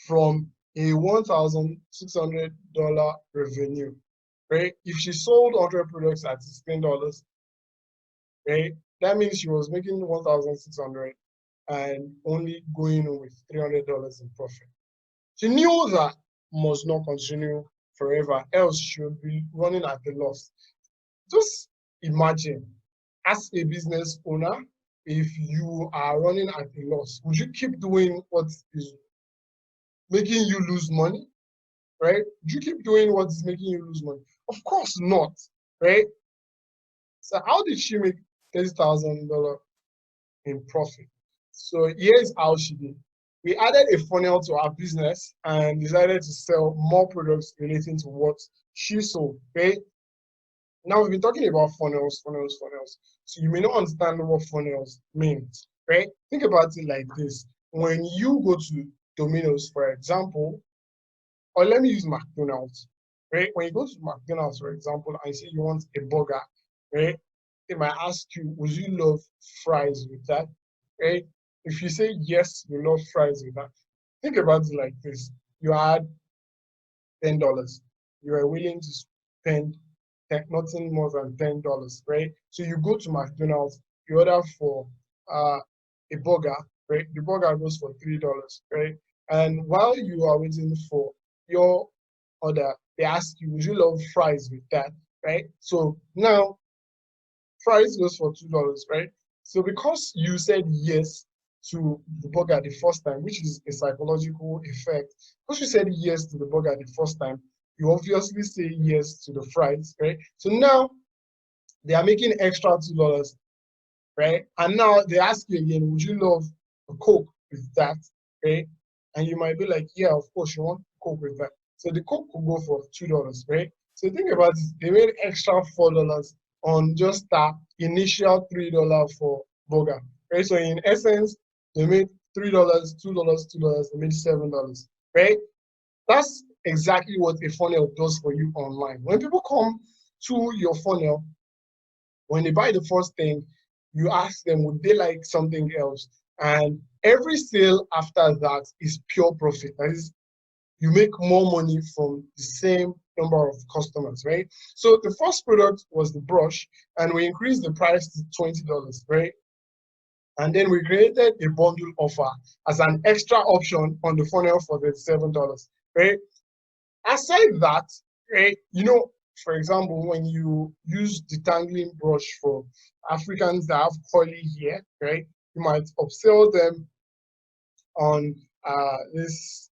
from a $1,600 revenue, right? If she sold 100 products at $16, right, that means she was making 1,600 and only going on with $300 in profit. She knew that must not continue forever, else she would be running at a loss. Just imagine, as a business owner, if you are running at a loss, would you keep doing what is making you lose money, right? Would you keep doing what is making you lose money? Of course not, right? So how did she make $30,000 in profit? So here's how she did. We added a funnel to our business and decided to sell more products relating to what she sold, right? Now we've been talking about funnels. So you may not understand what funnels means, right? Think about it like this. When you go to Domino's, for example, or let me use McDonald's, right? When you go to McDonald's, for example, and say you want a burger, right? They might ask you, would you love fries with that, right? If you say yes, you love fries with that, think about it like this. You had $10. You are willing to spend nothing more than $10, right? So you go to McDonald's, you order for a burger, right? The burger goes for $3, right? And while you are waiting for your order, they ask you, would you love fries with that, right? So now fries goes for $2, right? So because you said yes to the burger the first time, which is a psychological effect, because you said yes to the burger the first time, you obviously say yes to the fries, right? So now they are making extra $2, right? And now they ask you again, would you love a Coke with that, right? And you might be like, yeah, of course, you want Coke with that. So the Coke will go for $2, right? So think about it, they made extra $4 on just that initial $3 for burger, right? So in essence, they made $3, $2, they made $7, right? That's exactly what a funnel does for you online. When people come to your funnel, when they buy the first thing, you ask them, would they like something else? And every sale after that is pure profit. That is, you make more money from the same number of customers, right? So the first product was the brush, and we increased the price to $20, right? And then we created a bundle offer as an extra option on the funnel for the $7, right? Aside that, right, for example, when you use detangling brush for Africans that have curly hair, right, you might upsell them on this,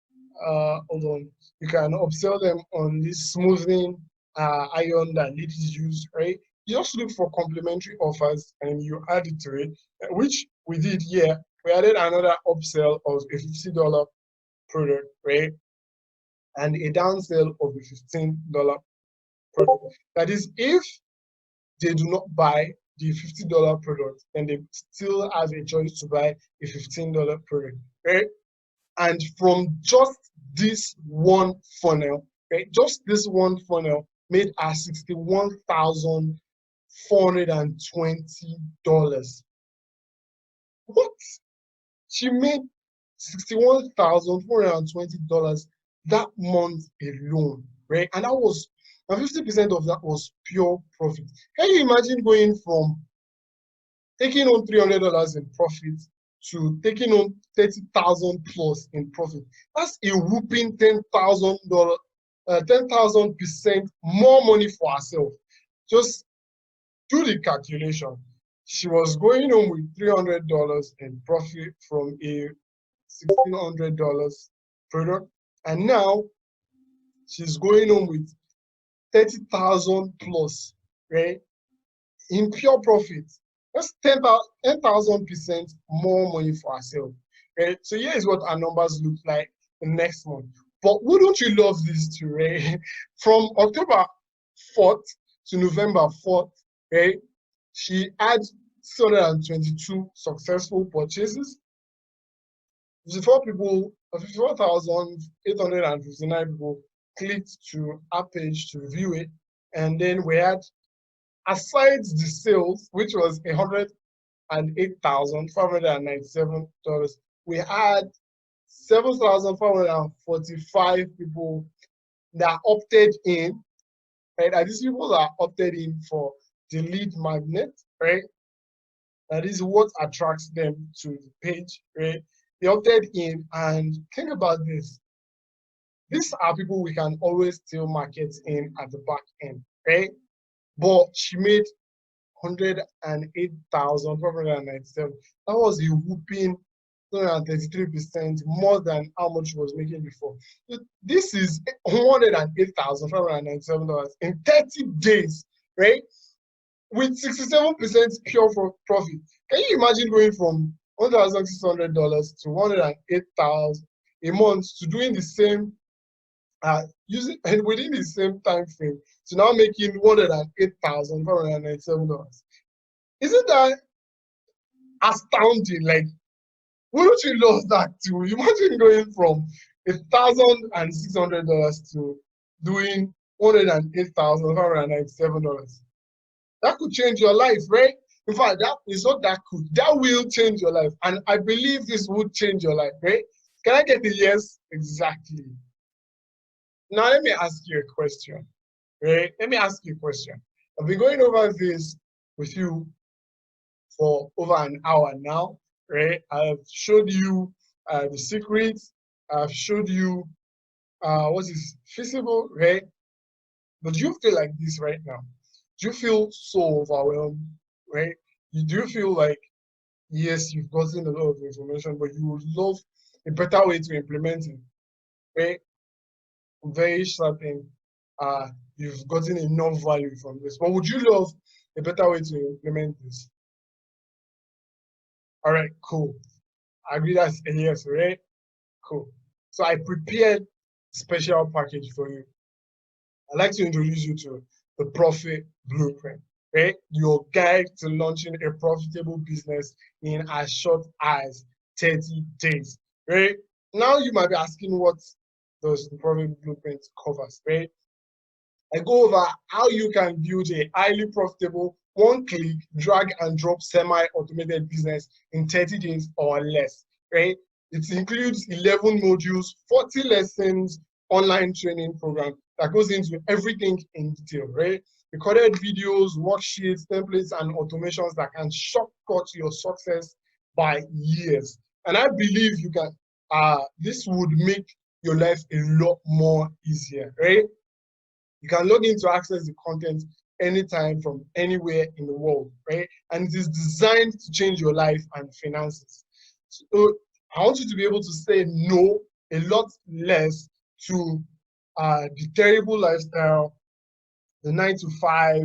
hold on, you can upsell them on this smoothing iron that ladies use, right? You just look for complimentary offers and you add it to it, which we did here. We added another upsell of a $50 product, right? And a downsell of a $15 product. That is, if they do not buy the $50 product, then they still have a choice to buy a $15 product, right? And from just this one funnel, right, just this one funnel made us $61,420. What? She made $61,420 that month alone, right? And 50% of that was pure profit. Can you imagine going from taking on $300 in profit to taking on 30,000 plus in profit? That's a whooping $10,000, 10,000% more money for herself. Just do the calculation. She was going home with $300 in profit from a $1,600 product, and now she's going home with 30,000 plus, right? In pure profit. That's 10,000% more money for herself, right? So here is what our numbers look like the next month. But wouldn't you love this too, right? From October 4th to November 4th, right? She had 622 successful purchases. 54,859 people clicked to our page to view it. And then we had, aside the sales, which was $708,597. We had 7,545 people that opted in, right? And these people that opted in for the lead magnet, right? That is what attracts them to the page, right? They opted in, and think about this. These are people we can always still market in at the back end, right? But she made 108,597. That was a whooping 233% more than how much she was making before. This is $108,597 in 30 days, right? With 67% pure profit. Can you imagine going from $1,600 to 108,000 a month to doing the same, using and within the same time frame, to now making $108,597? Isn't that astounding? Like, wouldn't you love that too? Imagine going from $1,600 to doing $108,597. That could change your life, right? In fact, that is not that could, that will change your life. And I believe this would change your life, right? Can I get a yes? Exactly. Now, let me ask you a question, right? Let me ask you a question. I've been going over this with you for over an hour now, right? I've showed you the secrets. I've showed you what is feasible, right? But do you feel like this right now? Do you feel so overwhelmed, right? Do you feel like, yes, you've gotten a lot of information, but you would love a better way to implement it, right? I'm very certain you've gotten enough value from this, but would you love a better way to implement this? All right, cool. I agree that's a yes, right? Cool. So I prepared a special package for you. I'd like to introduce you to the Profit Blueprint, right? Your guide to launching a profitable business in as short as 30 days, right? Now you might be asking, what does the Profit Blueprint covers, right? I go over how you can build a highly profitable, one-click, drag and drop semi-automated business in 30 days or less, right? It includes 11 modules, 40 lessons, online training program that goes into everything in detail, right? Recorded videos, worksheets, templates, and automations that can shortcut your success by years. And I believe you can, this would make your life a lot more easier, right? You can log in to access the content anytime from anywhere in the world, right? And it is designed to change your life and finances. So I want you to be able to say no a lot less to the terrible lifestyle, the 9 to 5,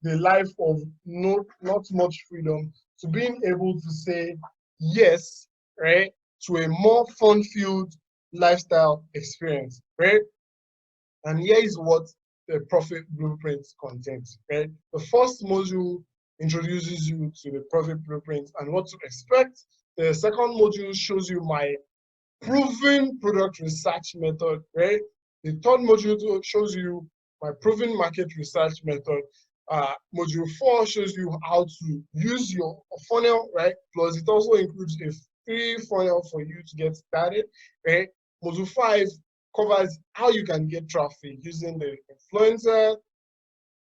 the life of not much freedom, to being able to say yes, right, to a more fun-filled lifestyle experience, right? And here is what the Profit Blueprint contains, right? The first module introduces you to the Profit Blueprint and what to expect. The second module shows you my proven product research method, right? The third module shows you my proven market research method. Module 4 shows you how to use your funnel, right? Plus it also includes a free funnel for you to get started, right? Module 5 covers how you can get traffic using the influencer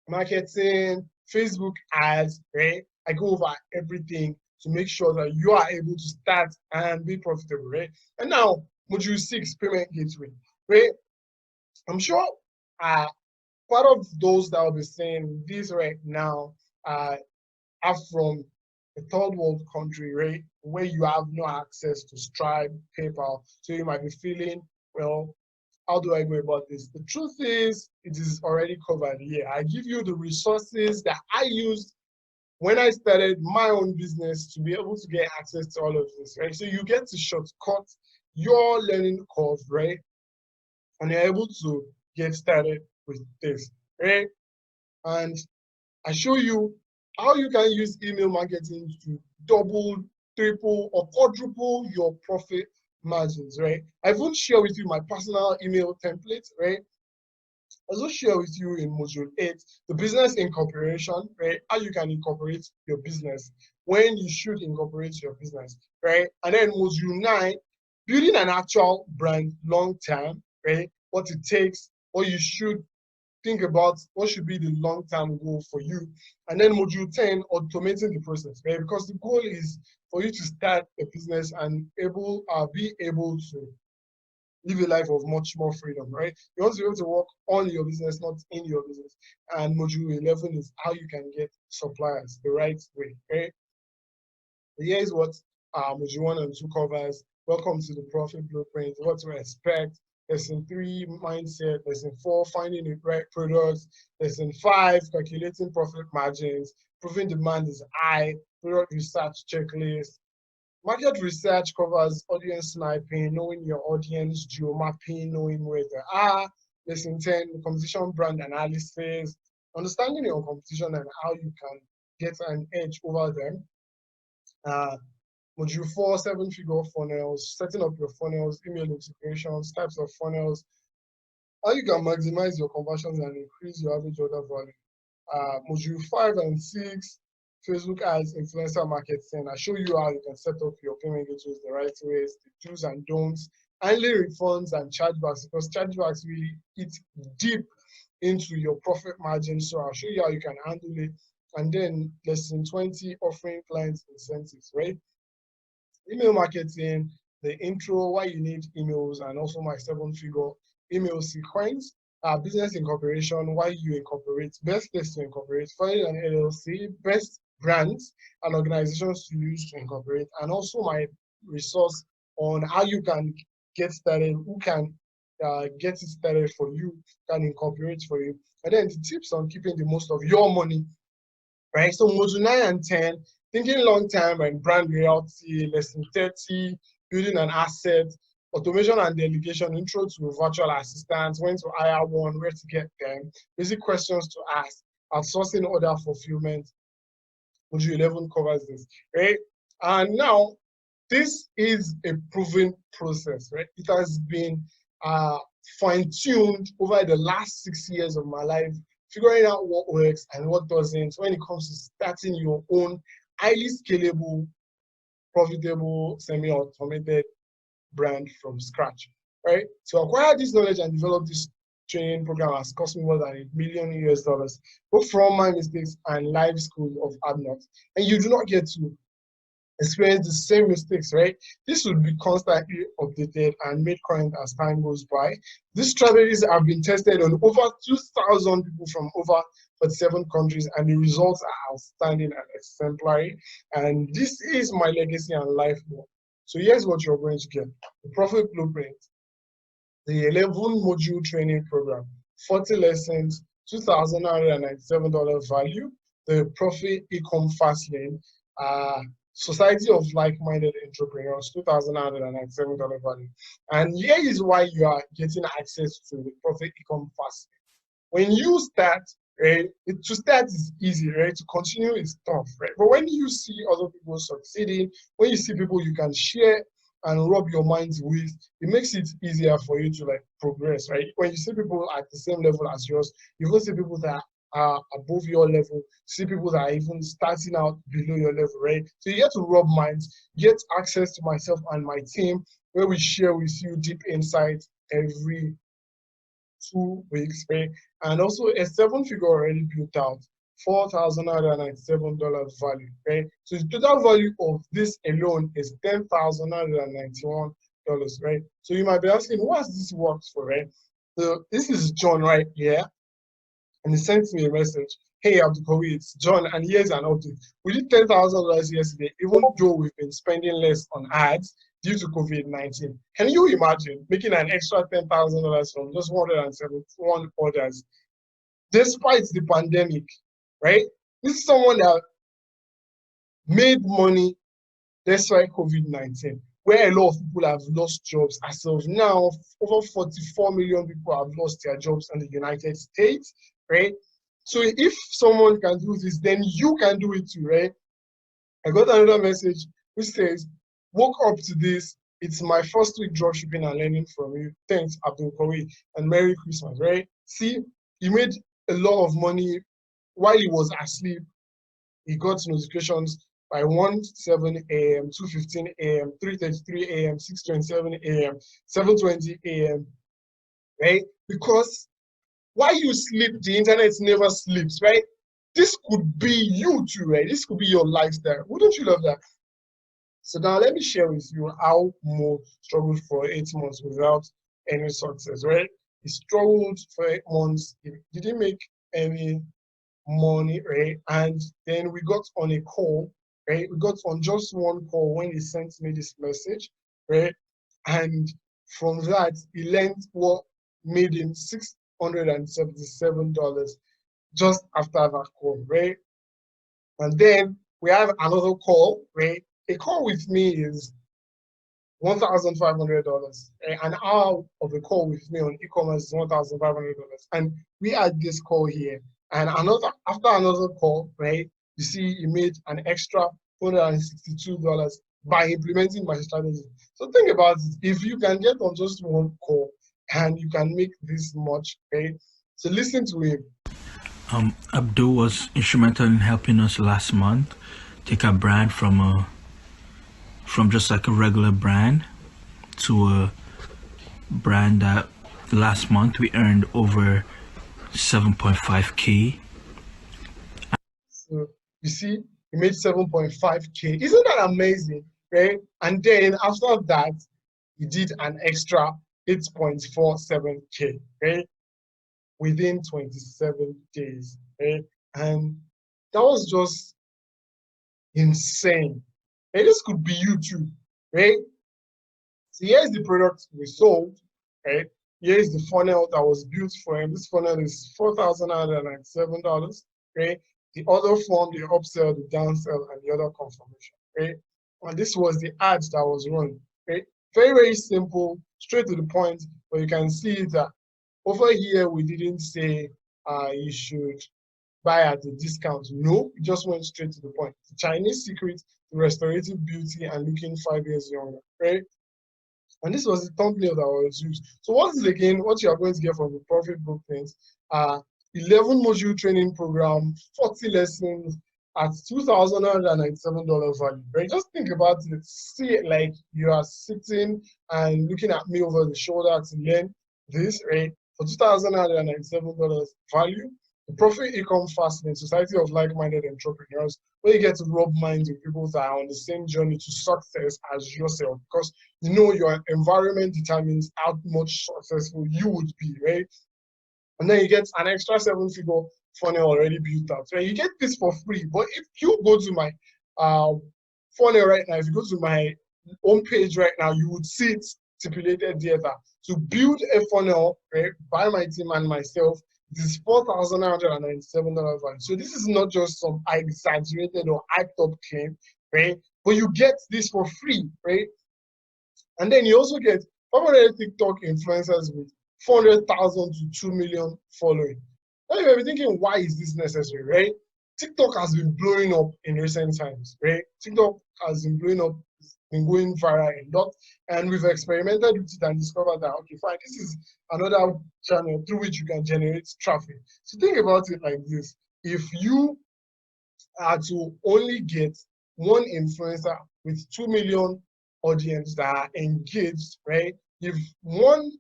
marketing, Facebook ads, right? I go over everything to make sure that you are able to start and be profitable, right? And now, module 6, payment gateway, right? I'm sure part of those that will be saying this right now are from a third world country, right? Where you have no access to Stripe, PayPal. So you might be feeling, well, how do I go about this? The truth is, it is already covered here. I give you the resources that I used when I started my own business to be able to get access to all of this, right? So you get to shortcut your learning curve, right? And you're able to get started with this, right? And I show you how you can use email marketing to double, triple, or quadruple your profit margins, right? I won't share with you my personal email template, right? also share with you in module 8 the business incorporation, right? How you can incorporate your business, when you should incorporate your business, right? And then module 9, building an actual brand long term, right? What it takes, what you should think about, what should be the long-term goal for you. And then module 10, automating the process, right? Because the goal is for you to start a business and be able to live a life of much more freedom, right? You want to be able to work on your business, not in your business. And module 11 is how you can get suppliers the right way, right? Here is what module 1 and 2 covers. Welcome to the profit blueprint, what to expect. Lesson 3, mindset. Lesson 4, finding the right products. Lesson 5, calculating profit margins. Proving demand is high. Product research checklist. Market research covers audience sniping, knowing your audience, geomapping, knowing where they are. Lesson 10, competition brand analysis. Understanding your competition and how you can get an edge over them. Module 4, 7-figure funnels, setting up your funnels, email integrations, types of funnels, how you can maximize your conversions and increase your average order value. Module 5 and 6, Facebook ads, influencer marketing. I show you how you can set up your payment gateways the right ways, the do's and don'ts, handling refunds and chargebacks, because chargebacks really eat deep into your profit margin. So I'll show you how you can handle it. And then lesson 20, offering clients incentives, right? Email marketing, the intro, why you need emails, and also my 7-figure email sequence. Business incorporation, why you incorporate, best place to incorporate, filing an LLC, best brands and organizations to use to incorporate, and also my resource on how you can get started, who can get it started for you, can incorporate for you, and then the tips on keeping the most of your money, right? So module 9 and 10, thinking long term and brand reality. Lesson 30, building an asset, automation and delegation, intro to virtual assistants, when to hire one, where to get them, basic questions to ask, outsourcing order fulfillment. Module 11 covers this, right? And now, this is a proven process, right? It has been fine-tuned over the last 6 years of my life, figuring out what works and what doesn't when it comes to starting your own highly scalable, profitable, semi-automated brand from scratch, right? To acquire this knowledge and develop this training program has cost me more than $1 million US, both from my mistakes and live school of Adnot. And you do not get to experience the same mistakes, right? This will be constantly updated and made current as time goes by. These strategies have been tested on over 2,000 people from over 47 countries, and the results are outstanding and exemplary. And this is my legacy and life work. So here's what you're going to get: the profit blueprint, the 11 module training program, 40 lessons, $2,997 value, the profit e-com fast lane, Society of Like-Minded Entrepreneurs, $2,997 value. And here is why you are getting access to the profit e-com fast lane. When you start, right, to start is easy, right? To continue is tough, right? But when you see other people succeeding, when you see people you can share and rub your minds with, it makes it easier for you to like progress, right? When you see people at the same level as yours, you will see people that are above your level, see people that are even starting out below your level, right? So you get to rub minds, get access to myself and my team, where we share with you deep insights every 2 weeks, right? And also a 7-figure already built out, $4,997 value, right? So the total value of this alone is $10,991, right? So you might be asking, who has this worked for, right? So this is John right here, and he sent me a message. Hey, Abdulkawi, it's John, and here's an update. We did $10,000 yesterday, even though we've been spending less on ads due to COVID-19. Can you imagine making an extra $10,000 from just 171 orders, despite the pandemic, right? This is someone that made money despite COVID-19, where a lot of people have lost jobs. As of now, over 44 million people have lost their jobs in the United States, right? So if someone can do this, then you can do it too, right? I got another message which says, woke up to this. It's my first week dropshipping and learning from you. Thanks, Abdul Kawi, and Merry Christmas, right? See, he made a lot of money while he was asleep. He got notifications by 1:07 a.m., 2:15 a.m., 3:33 a.m., 6:27 a.m., 7:20 a.m., right? Because while you sleep, the internet never sleeps, right? This could be you too, right? This could be your lifestyle. Wouldn't you love that? So now let me share with you how Mo struggled for 8 months without any success, right? He struggled for 8 months. He didn't make any money, right? And then we got on a call, right? We got on just one call when he sent me this message, right? And from that, he learned what made him $677 just after that call, right? And then we have another call, right? A call with me is $1,500. An hour of a call with me on e-commerce is $1,500. And we had this call here. And after another call, right, you see he made an extra $462 by implementing my strategy. So think about it. If you can get on just one call and you can make this much, right? So listen to him. Abdul was instrumental in helping us last month take a brand from just like a regular brand to a brand that last month we earned over 7.5K. So you see, he made 7.5K. Isn't that amazing? Right? And then after that, he did an extra 8.47K, right? Within 27 days. Right? And that was just insane. And this could be you too, right? So here's the product we sold, right? Here's the funnel that was built for him. This funnel is $4,997, right? The other form, the upsell, the downsell, and the other confirmation, right? And this was the ad that was run, right? Very, very simple, straight to the point, but you can see that over here, we didn't say you should buy at a discount. No, we just went straight to the point. The Chinese secret, the restorative beauty, and looking 5 years younger, right? And this was the thumbnail that was used. So what is again what you are going to get from the profit blueprint? 11 module training program, 40 lessons at $2,997 value. Right? Just think about it. See it like you are sitting and looking at me over the shoulder to learn this, right? For $2,997 value. The Profit Income Fasting, Society of Like-Minded Entrepreneurs, where you get to rub minds with people that are on the same journey to success as yourself. Because you know your environment determines how much successful you would be, right? And then you get an extra 7-figure funnel already built out. Right? You get this for free. But if you go to my funnel right now, if you go to my home page right now, you would see it stipulated there that to build a funnel, right, by my team and myself, this is $4,997 value. So this is not just some exaggerated or hyped up claim, right? But you get this for free, right? And then you also get 500 TikTok influencers with 400,000 to 2 million following. Now you may be thinking, why is this necessary, right? TikTok has been blowing up in recent times, right? TikTok has been blowing up, been going viral a lot, and we've experimented with it and discovered that, okay, fine, this is another channel through which you can generate traffic. So think about it like this. If you are to only get one influencer with 2 million audience that are engaged, right? If one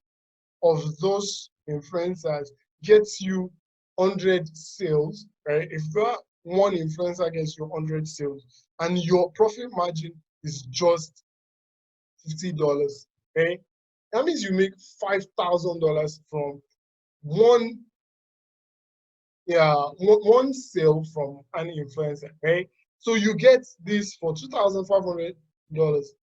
of those influencers gets you 100 sales, right? If that one influencer gets you 100 sales and your profit margin is just $50, right? That means you make $5,000 from one one sale from an influencer, right? So you get this for $2,500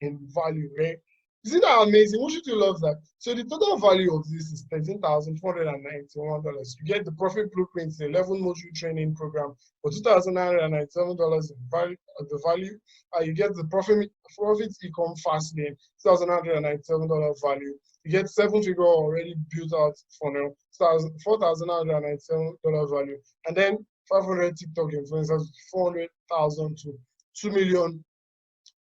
in value, right? Isn't that amazing? Who should you love that? So the total value of this is $13,491. You get the Profit Blueprint, the 11 module training program for $2,997 in value. The value. You get the Profit Ecom Fast Lane, $2,997 value. You get 7-figure already built out funnel, $4,997 value, and then 500 TikTok influencers, 400,000 to 2 million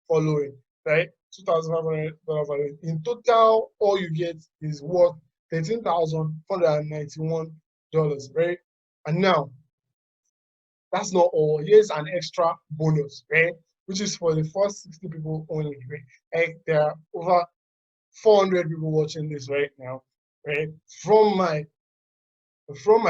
following, right? $2,500 value. In total, all you get is worth $13,491, right? And now, that's not all. Here's an extra bonus, right? Which is for the first 60 people only, right? Like, there are over 400 people watching this right now, right? From my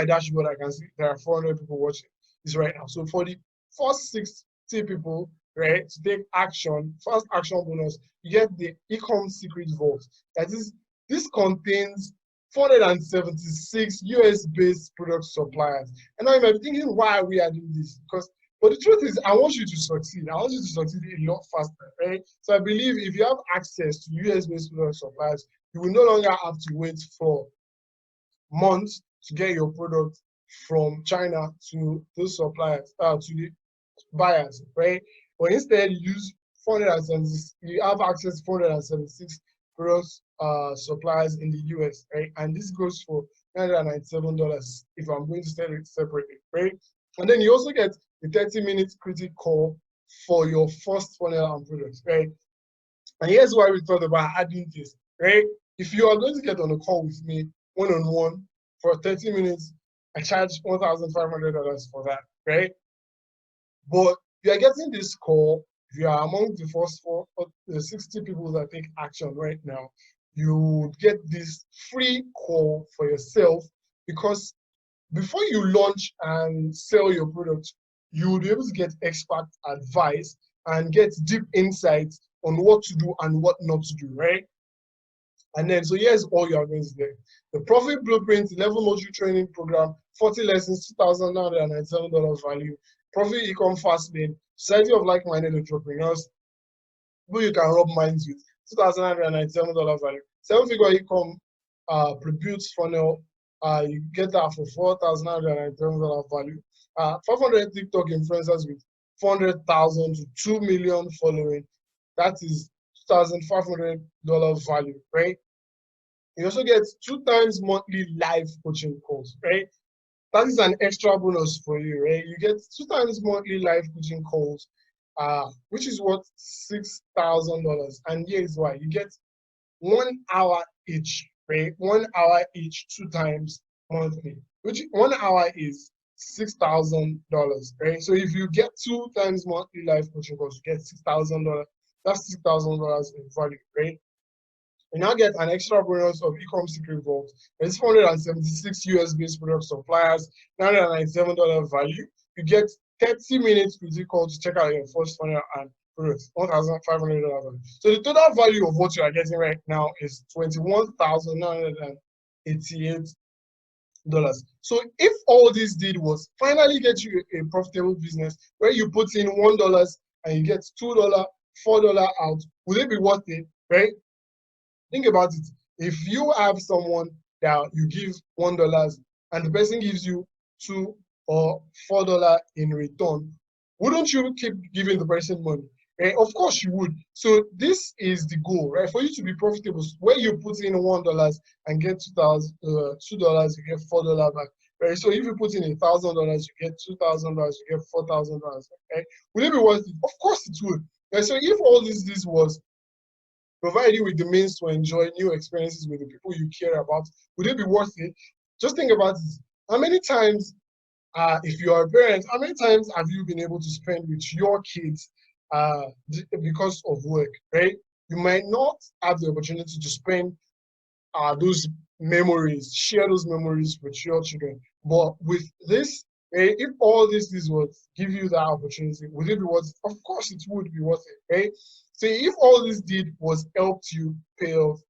dashboard, I can see there are 400 people watching this right now. So for the first 60 people, right, to take action, first action bonus, you get the Ecom Secret Vault. That is, this contains 476 US-based product suppliers. And now you might be thinking, why are we doing this? But the truth is, I want you to succeed. I want you to succeed a lot faster, right? So I believe if you have access to US-based product suppliers, you will no longer have to wait for months to get your product from China to those suppliers, to the buyers, right? But instead, you use 476, you have access to 476 product suppliers in the US, right? And this goes for $997 if I'm going to sell it separately, right? And then you also get the 30-minute critic call for your first funnel and products, right? And here's why we thought about adding this, right? If you are going to get on a call with me one-on-one for 30 minutes, I charge $1,500 for that, right? But you are getting this call, if you are among the first 60 people that take action right now, you would get this free call for yourself, because before you launch and sell your product, you will be able to get expert advice and get deep insights on what to do and what not to do, right? And then, so here's all you are going to get. The Profit Blueprint 11 module training program, 40 lessons, $2,997 value. Profit Ecom Fastlane, Society of Like-Minded Entrepreneurs, who you can rub minds with, $2,997 value. 7-figure Ecom pre-built funnel, you get that for $4,997 value. 500 TikTok influencers with 400,000 to 2 million following. That is $2,500 value, right? You also get 2 times monthly live coaching calls, right? That is an extra bonus for you, right? You get 2 times monthly live coaching calls, which is worth $6,000. And here's why: you get 1 hour each, right? 1 hour each, 2 times monthly, which 1 hour is $6,000, right? So if you get 2 times monthly live coaching calls, you get $6,000. That's $6,000 in value, right? You now get an extra bonus of Ecom Secret Vault. It's 476 US-based product suppliers, $997 value. You get 30 minutes critic call to check out your first funnel and products, $1,500 value. So the total value of what you are getting right now is $21,988. So if all this did was finally get you a profitable business where you put in $1 and you get $2, $4 out, would it be worth it, right? Think about it. If you have someone that you give $1 and the person gives you $2 or $4 in return, wouldn't you keep giving the person money? Right? Of course you would. So this is the goal, right? For you to be profitable, where you put in $1 and get $2, you get $4 back. Right? So if you put in $1,000, you get $2,000, you get $4,000. Right? Would it be worth it? Of course it would. Right? So if all this was provide you with the means to enjoy new experiences with the people you care about, would it be worth it? Just think about it. How many times, if you are a parent, how many times have you been able to spend with your kids because of work, right? You might not have the opportunity to spend those memories, share those memories with your children. But with this, if all this would give you that opportunity, would it be worth it? Of course it would be worth it, right? So if all this did was help you pay off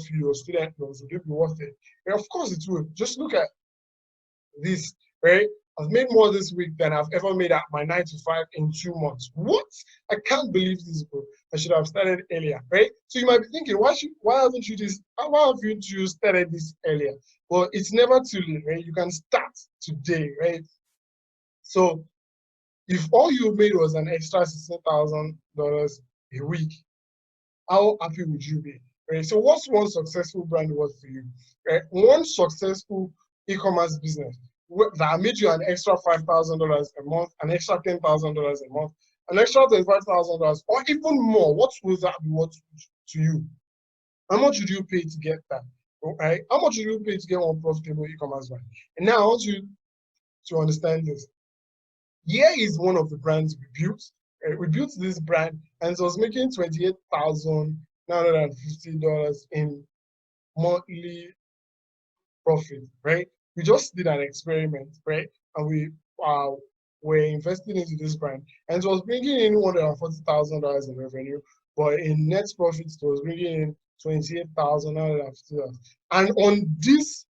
your student loans, would it be worth it? And of course it would. Just look at this, right? I've made more this week than I've ever made at my 9 to 5 in 2 months. What? I can't believe this, bro. I should have started earlier, right? So you might be thinking, why haven't you started this earlier? Well, it's never too late, right? You can start today, right? So if all you made was an extra $16,000 a week, how happy would you be? Right? So what's one successful brand worth for you? Right? One successful e-commerce business that made you an extra $5,000 a month, an extra $10,000 a month, an extra $35,000, or even more. What will that be worth to you? How much would you pay to get that? right? How much do you pay to get one profitable e-commerce brand? And now I want you to understand this. Here is one of the brands we built. We built this brand and it was making $28,950 in monthly profit, right? We just did an experiment, right? And we were investing into this brand, and it was bringing in $140,000 in revenue, but in net profits, it was bringing in $28,950. And on this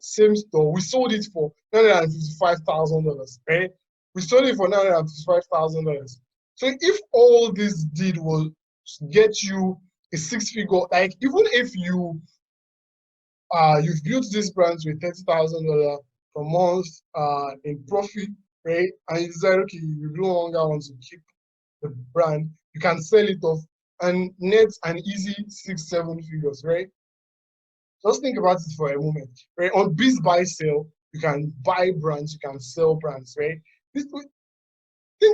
same store, we sold it for $955,000, right? We sold it for $955,000. So if all this did was get you a six-figure, like even if you've built this brand with $30,000 per month in profit, right? And you decide, okay, you no longer want to keep the brand, you can sell it off and net an easy 6-7 figures, right? Just think about it for a moment, right? On Biz Buy Sell, you can buy brands, you can sell brands, right? Think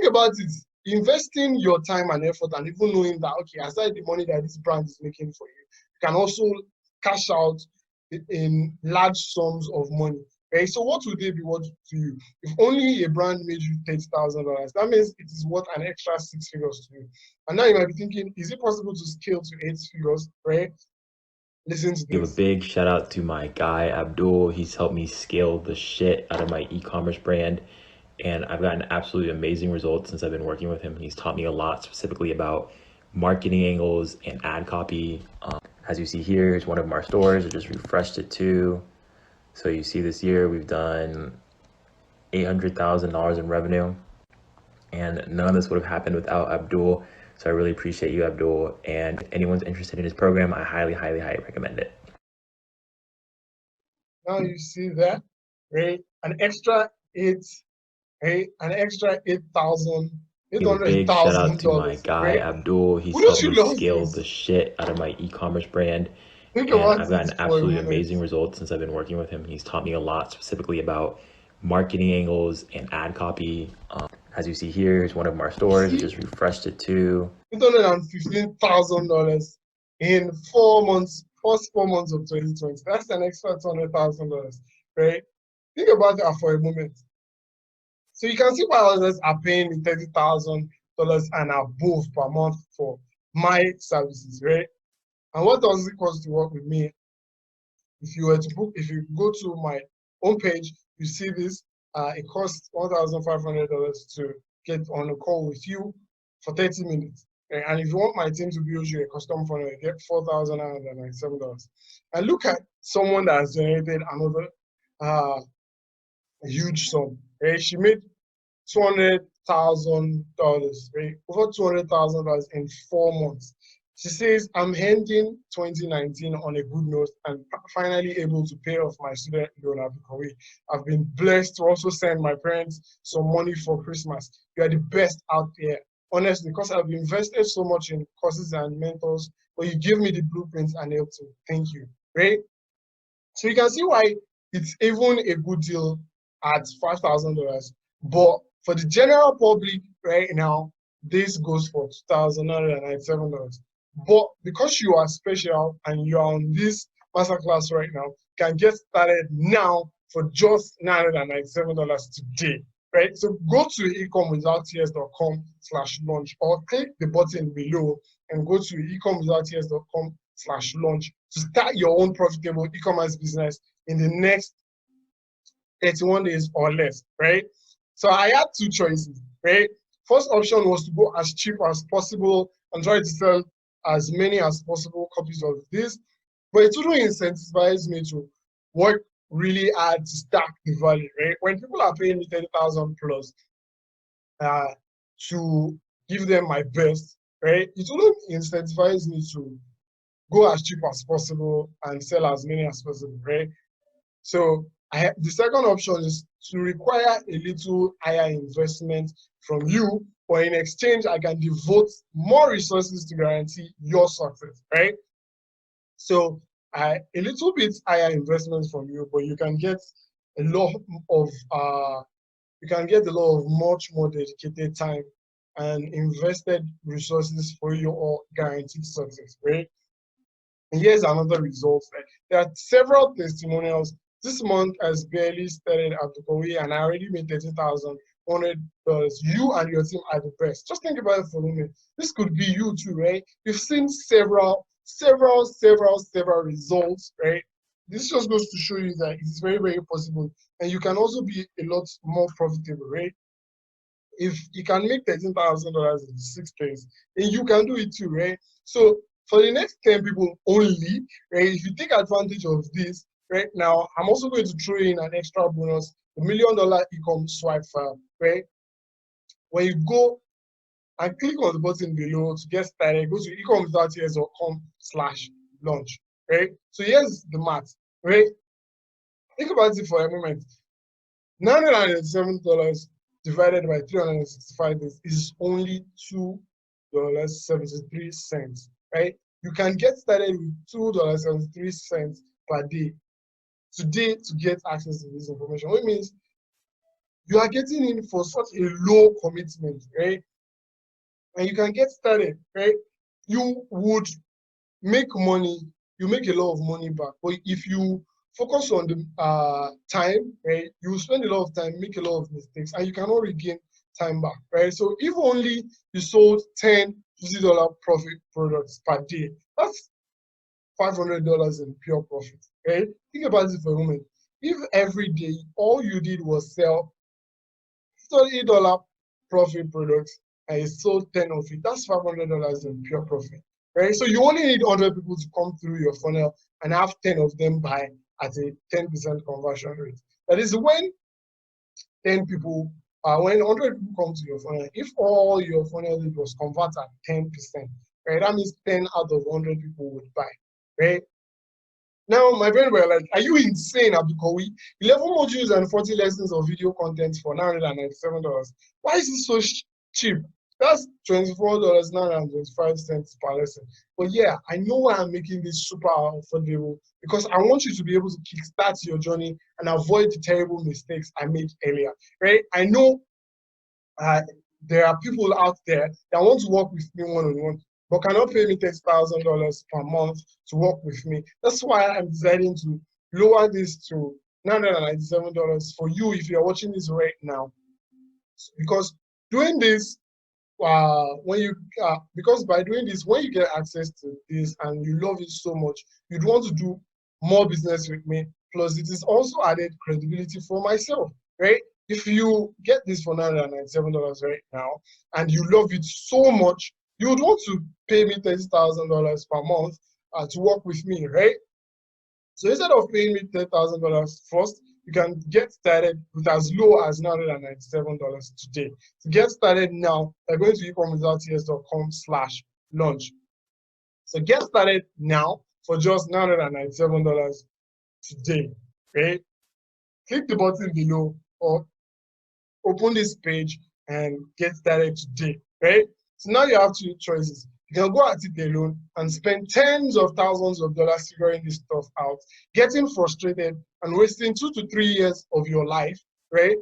about it. Investing your time and effort, and even knowing that, okay, aside the money that this brand is making for you, you can also cash out in large sums of money. Okay, so what would they be worth to you? If only a brand made you $30,000, that means it is worth an extra 6 figures to you. And now you might be thinking, is it possible to scale to 8 figures, right? Listen to Give a this. big shout out to my guy Abdul. He's helped me scale the shit out of my e-commerce brand, and I've gotten absolutely amazing results since I've been working with him. He's taught me a lot specifically about marketing angles and ad copy. As you see here, here's one of our stores. I just refreshed it too. So you see this year we've done $800,000 in revenue, and none of this would have happened without Abdul. So I really appreciate you, Abdul. And if anyone's interested in his program, I highly, highly, highly recommend it. Now you see that, right? An extra eight, right? An extra Give a big shout out to my $800,000, guy right? Abdul. He's Wouldn't helped you me love scale this? the shit out of my e-commerce brand, Think and about I've it gotten for a absolutely moment. amazing results since I've been working with him. He's taught me a lot specifically about marketing angles and ad copy. As you see here, here's one of our stores. I just refreshed it too. $815,000 in 4 months, first 4 months of 2020. That's an extra $200,000, right? Think about that for a moment. So you can see why others are paying me $30,000 and above per month for my services, right? And what does it cost to work with me? If you were to book, if you go to my homepage, you see this. It costs $1,500 to get on a call with you for 30 minutes. Okay? And if you want my team to build you a custom funnel, you get $4,997. And look at someone that has generated another a huge sum. Right? She made $200,000, right? Over $200,000 in 4 months. She says, I'm ending 2019 on a good note and finally able to pay off my student loan at Bukoway. I've been blessed to also send my parents some money for Christmas. You are the best out there. Honestly, because I've invested so much in courses and mentors, but you give me the blueprints and help to. Thank you, right? So you can see why it's even a good deal at $5,000. But for the general public right now, this goes for $2,997. But because you are special and you are on this masterclass right now, you can get started now for just $997 today. Right? So go to ecomwithouttears.com/launch or click the button below and go to ecomwithouttears.com/launch to start your own profitable e-commerce business in the next 31 days or less, right? So I had two choices, right? First option was to go as cheap as possible and try to sell as many as possible copies of this, but it wouldn't incentivize me to work really hard to stack the value, right? When people are paying me 30,000 plus to give them my best, right? It wouldn't incentivize me to go as cheap as possible and sell as many as possible, right? So the second option is to require a little higher investment from you, but in exchange, I can devote more resources to guarantee your success, right? So a little bit higher investment from you, but you can get a lot of much more dedicated time and invested resources for your guaranteed success, right? And here's another result. Like, there are several testimonials. This month has barely started at the Kowi, and I already made $13,100. You and your team are the best. Just think about it for a moment. This could be you too, right? You've seen several results, right? This just goes to show you that it's very, very possible. And you can also be a lot more profitable, right? If you can make $13,000 in 6 days, then you can do it too, right? So for the next 10 people only, right, if you take advantage of this, right now, I'm also going to throw in an extra bonus, the $1 Million Ecom Swipe File, right? When you go and click on the button below to get started, go to ecomwithouttears.com/launch, right? So here's the math, right? Think about it for a moment. $987 divided by 365 days is only $2.73, right? You can get started with $2.73 per day today to get access to this information, which means you are getting in for such a low commitment, right? And you can get started, right? You would make money, you make a lot of money back, but if you focus on the time, right, you spend a lot of time, make a lot of mistakes, and you cannot regain time back, right? So if only you sold 10 $50 profit products per day, that's $500 in pure profit, right? Think about it for a moment. If every day all you did was sell $30 profit products and you sold 10 of it, that's $500 in pure profit, right? So you only need 100 people to come through your funnel and have 10 of them buy at a 10% conversion rate. That is when 10 people, when 100 people come to your funnel, if all your funnel did was convert at 10%, right? That means 10 out of 100 people would buy, right? Now, my friend were like, are you insane, Abdulkawi? 11 modules and 40 lessons of video content for $997. Why is it so cheap? That's $24.25 per lesson. But yeah, I know why I'm making this super affordable, because I want you to be able to kickstart your journey and avoid the terrible mistakes I made earlier, right? I know there are people out there that want to work with me one-on-one, but cannot pay me $30,000 per month to work with me. That's why I'm deciding to lower this to $997 for you if you're watching this right now. Because doing this, because by doing this, when you get access to this and you love it so much, you'd want to do more business with me. Plus, it is also added credibility for myself, right? If you get this for $997 right now and you love it so much, you would want to pay me $30,000 per month to work with me, right? So instead of paying me $10,000 first, you can get started with as low as $997 today. To get started now, by going to ecomwithouttears.com/launch. So get started now for just $997 today, right? Click the button below or open this page and get started today, right? So now you have two choices. You can go at it alone and spend tens of thousands of dollars figuring this stuff out, getting frustrated and wasting 2 to 3 years of your life, right?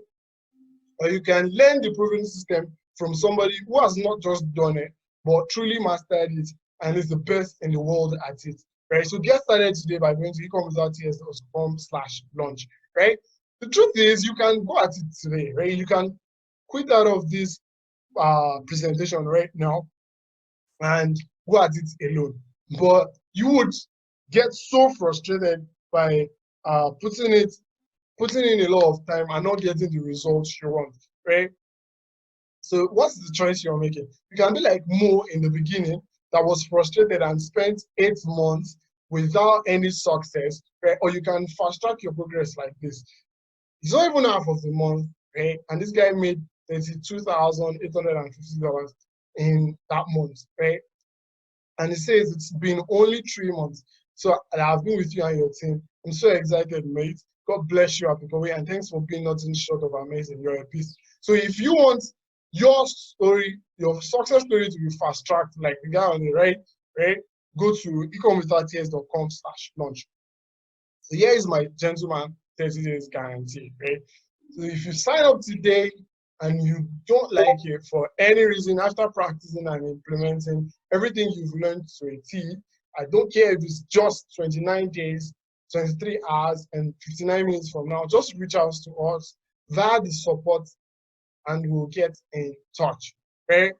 Or you can learn the proven system from somebody who has not just done it, but truly mastered it and is the best in the world at it, right? So get started today by going to ecomwithouttears.com/launch, right? The truth is, you can go at it today, right? You can quit out of this presentation right now and go at it alone. But you would get so frustrated by putting in a lot of time and not getting the results you want, right? So what's the choice you're making? You can be like Mo in the beginning that was frustrated and spent 8 months without any success, right? Or you can fast track your progress like this. It's not even half of the month, right? And this guy made $32,850 in that month, right? And it says it's been only 3 months. So I've been with you and your team. I'm so excited, mate. God bless you, Abdulkawi, and thanks for being nothing short of amazing. You're a beast. So if you want your story, your success story to be fast tracked, like the guy on the right, go to ecomwithouttears.com/launch. So here is my gentleman 30 days guarantee, right? So if you sign up today and you don't like it for any reason, after practicing and implementing everything you've learned to a T, I don't care if it's just 29 days, 23 hours, and 59 minutes from now. Just reach out to us via the support and we'll get in touch. Okay?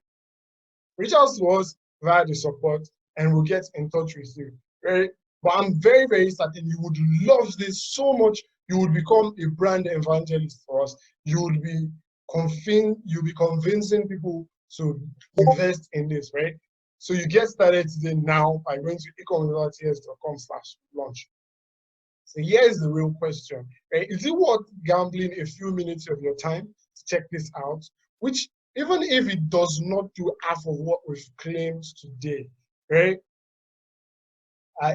Reach out to us via the support and we'll get in touch with you. Right? But I'm very, very certain you would love this so much. You would become a brand evangelist for us. You'll be convincing people to invest in this, right? So you get started today now by going to ecomwithouttears.com/launch. So here's the real question, right? Is it worth gambling a few minutes of your time to check this out? Which, even if it does not do half of what we've claimed today, right?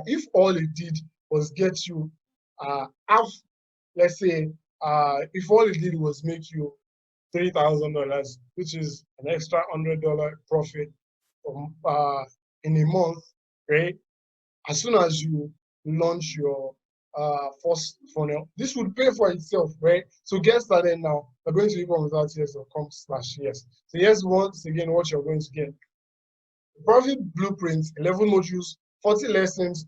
If all it did was get you half, let's say, if all it did was make you $3,000, which is an extra $100 profit in a month, right? As soon as you launch your first funnel, this would pay for itself, right? So get started now. We're going to ecomwithouttears.com/yes. So here's once again what you're going to get. Profit blueprint, 11 modules, 40 lessons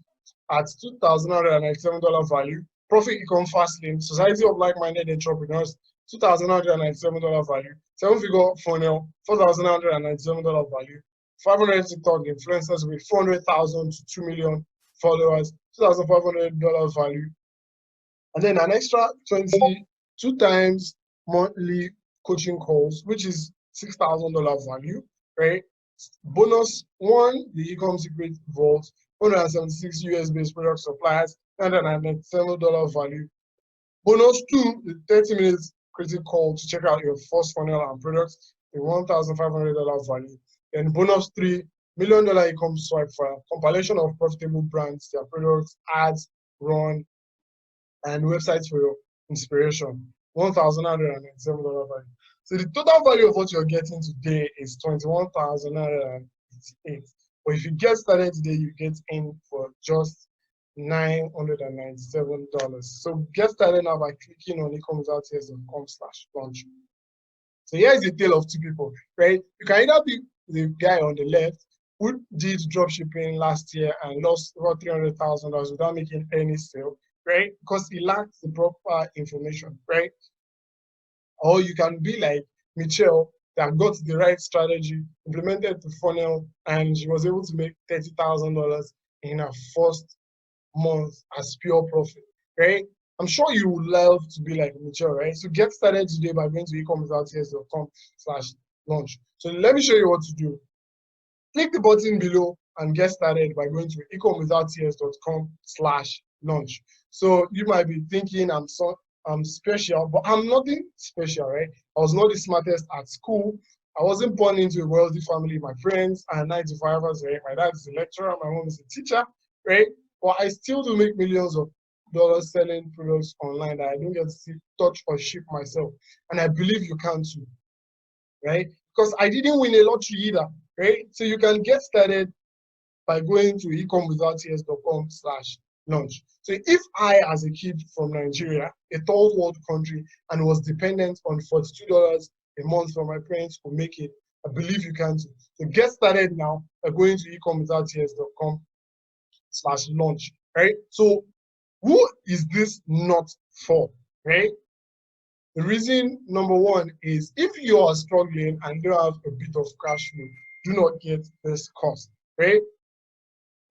at $2,997 value. Profit Ecom Fastlane, Society of Like-Minded Entrepreneurs, $2,997 value. 7-figure funnel, $4,997 value. 500 TikTok influencers with 400,000 to 2 million followers, $2,500 value. And then an extra 22 times monthly coaching calls, which is $6,000 value, right? Bonus 1, the Ecom Secret Vault, 176 US-based product suppliers, $997 value. Bonus 2, the 30 minutes critical call to check out your first funnel and products, the $1,500 value. And bonus 3, $1 million Ecom Swipe File, compilation of profitable brands, their products, ads, run, and websites for your inspiration, $1,997 value. So the total value of what you're getting today is $21,988. But if you get started today, you get in for just $997. So get started now by clicking on ecomwithouttears.com/launch. So here's a tale of two people, right? You can either be the guy on the left who did dropshipping last year and lost over $300,000 without making any sale, right? Because he lacked the proper information, right? Or you can be like Michelle that got the right strategy, implemented the funnel, and she was able to make $30,000 in her first month as pure profit, right? I'm sure you would love to be like Michelle, right? So get started today by going to ecomwithouttears.com/launch. So let me show you what to do. Click the button below and get started by going to ecomwithouttears.com/launch. So you might be thinking I'm special, but I'm nothing special, right? I was not the smartest at school. I wasn't born into a wealthy family. My friends are 9 to 5ers, right? My dad is a lecturer, my mom is a teacher, right? But I still do make millions of dollars selling products online that I don't get to see, touch, or ship myself. And I believe you can too, right? Because I didn't win a lottery either, right? So you can get started by going to ecomwithouttears.com/launch. So if I, as a kid from Nigeria, a third world country, and was dependent on $42 a month from my parents to make it, I believe you can too. So get started now by going to ecomwithouttears.com/launch, right? So who is this not for, right? The reason number one is if you are struggling and you have a bit of cash flow, do not get this course, right?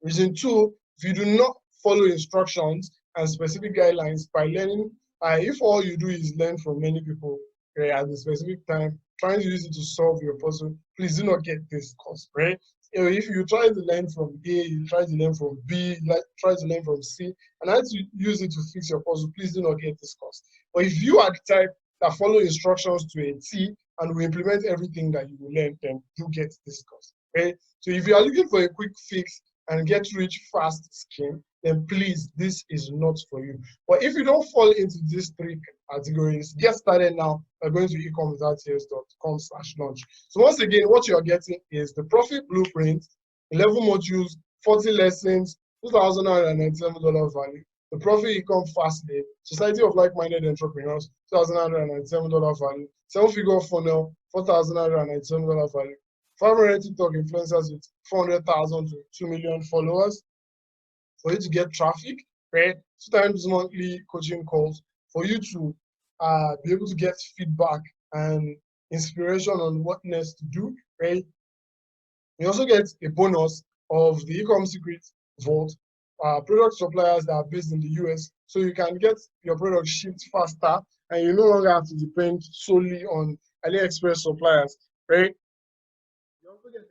Reason two, if you do not follow instructions and specific guidelines by learning, if all you do is learn from many people, right, at a specific time, trying to use it to solve your puzzle, please do not get this course, right? If you try to learn from A, you try to learn from B, try to learn from C, and try to use it to fix your puzzle, please do not get this course. But if you are the type that follow instructions to a T and will implement everything that you will learn, then do get this course, right? So if you are looking for a quick fix and get rich fast scheme, then please, this is not for you. But if you don't fall into these three categories, get started now by going to ecomwithouttears.com/launch. So once again, what you're getting is the profit blueprint, 11 modules, 40 lessons, $2,997 value. The Profit Ecom Fastlane, Society of Like-Minded Entrepreneurs, $2,997 value. 7-figure funnel, $4,997 value. 500 TikTok influencers with 400,000 to 2 million followers, for you to get traffic, right? 2 times monthly coaching calls for you to be able to get feedback and inspiration on what next to do, right? You also get a bonus of the Ecom Secret Vault, product suppliers that are based in the US, so you can get your product shipped faster and you no longer have to depend solely on AliExpress suppliers, right? You also get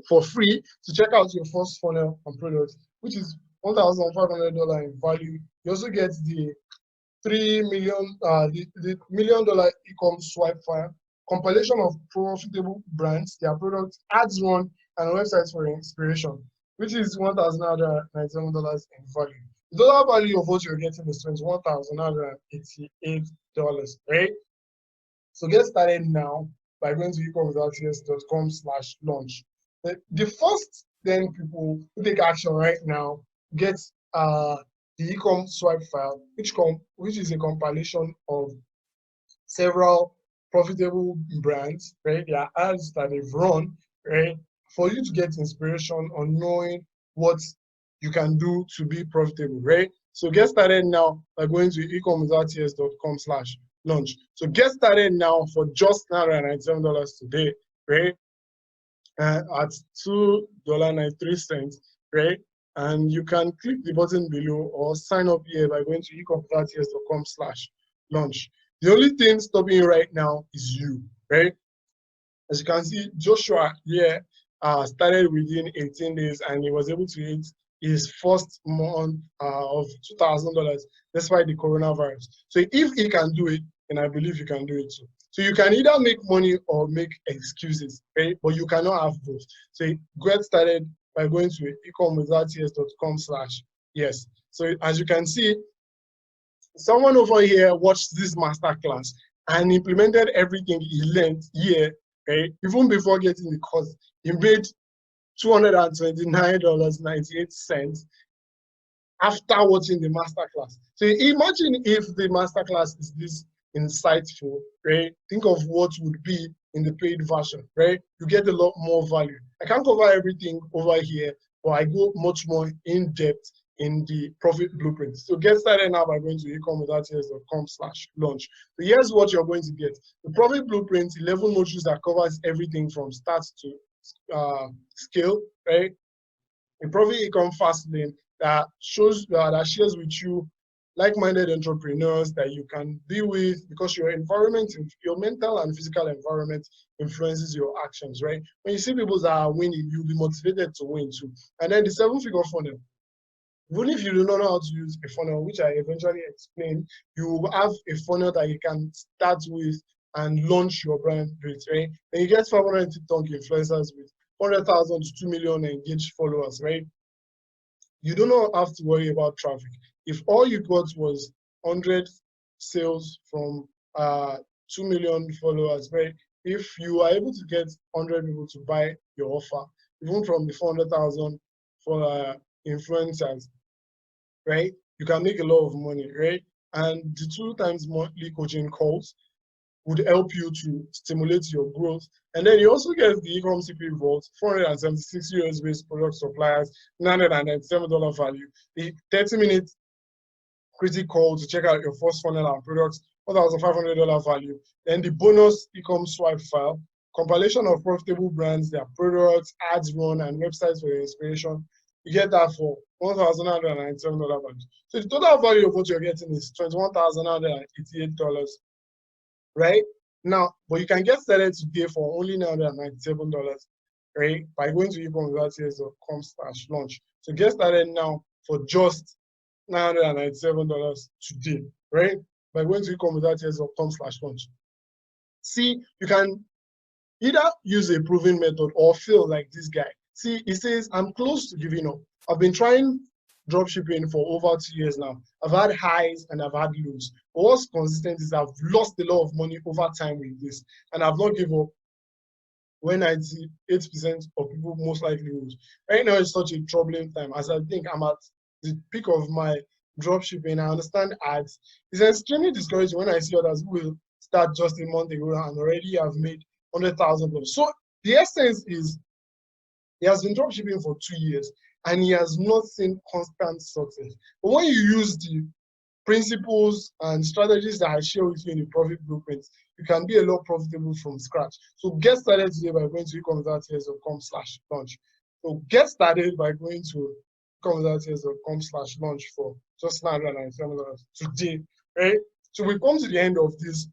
for free to check out your first funnel and product, which is $1,500 in value. You also get the $3 million, the $1 million e-com swipe file, compilation of profitable brands, their products, ads run, and websites for inspiration, which is $1,997 in value. The total value of what you're getting is $21,988, right? So get started now by going to ecomwithouttears.com/launch. The first 10 people who take action right now get the ecom swipe file, which is a compilation of several profitable brands, right? Their ads that they've run, right? For you to get inspiration on knowing what you can do to be profitable, right? So get started now by going to ecomwithouttears.com/launch. So get started now for just $997 today, right? At $2.93, right? And you can click the button below or sign up here by going to ecomwithouttears.com/launch. The only thing stopping you right now is you, right? As you can see, Joshua here started within 18 days and he was able to hit his first month of $2,000 despite the coronavirus. So if he can do it, then I believe you can do it too. So you can either make money or make excuses, right? But you cannot have both. So get started by going to ecomwithouttears.com/yes. So as you can see, someone over here watched this masterclass and implemented everything he learned here, right? Even before getting the course, he made $229.98 after watching the masterclass. So imagine if the masterclass is this insightful, right? Think of what would be in the paid version, right? You get a lot more value. I can't cover everything over here, but I go much more in depth in the profit blueprint. So get started now by going to ecomwithouttears.com/launch. So here's what you're going to get. The profit blueprint, 11 modules that covers everything from start to scale, right? A profit ecom fast lane that shows that shares with you like-minded entrepreneurs that you can be with, because your environment, your mental and physical environment influences your actions, right? When you see people that are winning, you'll be motivated to win too. And then the 7-figure funnel. Even if you do not know how to use a funnel, which I eventually explained, you will have a funnel that you can start with and launch your brand with, right? And you get 500 TikTok influencers with 100,000 to 2 million engaged followers, right? You do not have to worry about traffic. If all you got was 100 sales from 2 million followers, right? If you are able to get 100 people to buy your offer, even from the 400,000 for influencers, right? You can make a lot of money, right? And the 2 times monthly coaching calls would help you to stimulate your growth. And then you also get the Ecom Secret Vault, 476 US-based product suppliers, $997 value, the 30-minute critic call to check out your first funnel and products, $1,500 value. Then the bonus Ecom swipe file, compilation of profitable brands, their products, ads run, and websites for your inspiration. You get that for $1,997 value. So the total value of what you're getting is $21,988, right? Now, but you can get started today for only $997, right? By going to ecomwithouttears.com/launch. So get started now for just $997 today, right? By going to ecomwithouttears.com/launch. See, you can either use a proven method or fail like this guy. See, he says, I'm close to giving up. I've been trying dropshipping for over 2 years now. I've had highs and I've had lows. But what's consistent is I've lost a lot of money over time with this, and I've not given up when 98% of people most likely lose. Right now, it's such a troubling time, as I think I'm at the peak of my dropshipping. I understand ads. It's extremely discouraging when I see others who will start just a month ago and already have made $100,000. So the essence is, he has been dropshipping for 2 years. and he has not seen constant success. But when you use the principles and strategies that I share with you in the profit blueprint, you can be a lot profitable from scratch. So get started today by going to ecomwithouttears.com/launch. So get started by going to ecomwithouttears.com/launch for just $997 today, right? So we've come to the end of this.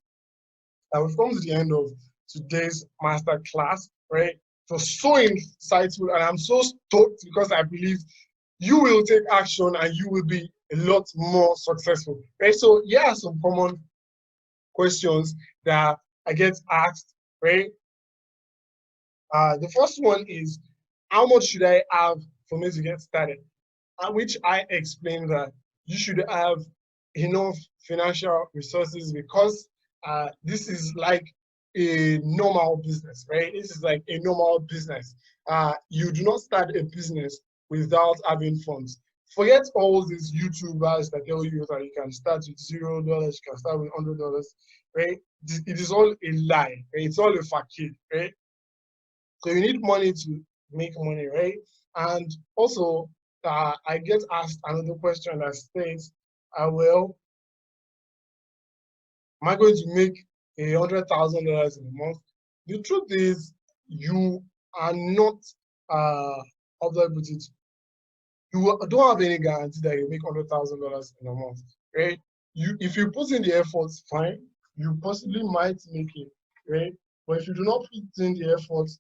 We've come to the end of today's master class, right? It was so insightful, and I'm so stoked because I believe you will take action and you will be a lot more successful, right? So here are some common questions that I get asked, right? The first one is, how much should I have for me to get started? Which I explained that you should have enough financial resources because this is like a normal business, right? This is like a normal business. You do not start a business without having funds. Forget all these YouTubers that tell you that you can start with $0, you can start with $100, right? It is all a lie, right? It's all a facade, right? So you need money to make money, right? And also, I get asked another question that states, well, am I going to make $100,000 in a month? The truth is, you are not, how do I put it? You don't have any guarantee that you make $100,000 in a month, right? If you put in the effort, fine. You possibly might make it, right? But if you do not put in the effort,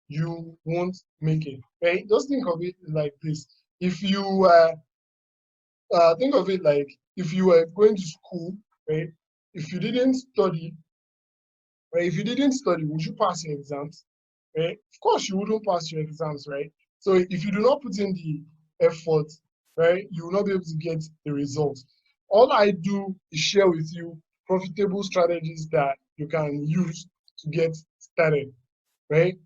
you won't make it, right? Just think of it like this. If you think of it like if you were going to school, right? If you didn't study, right? If you didn't study, would you pass your exams, right? Of course, you wouldn't pass your exams, right? So if you do not put in the effort, right, you will not be able to get the results. All I do is share with you profitable strategies that you can use to get started, right?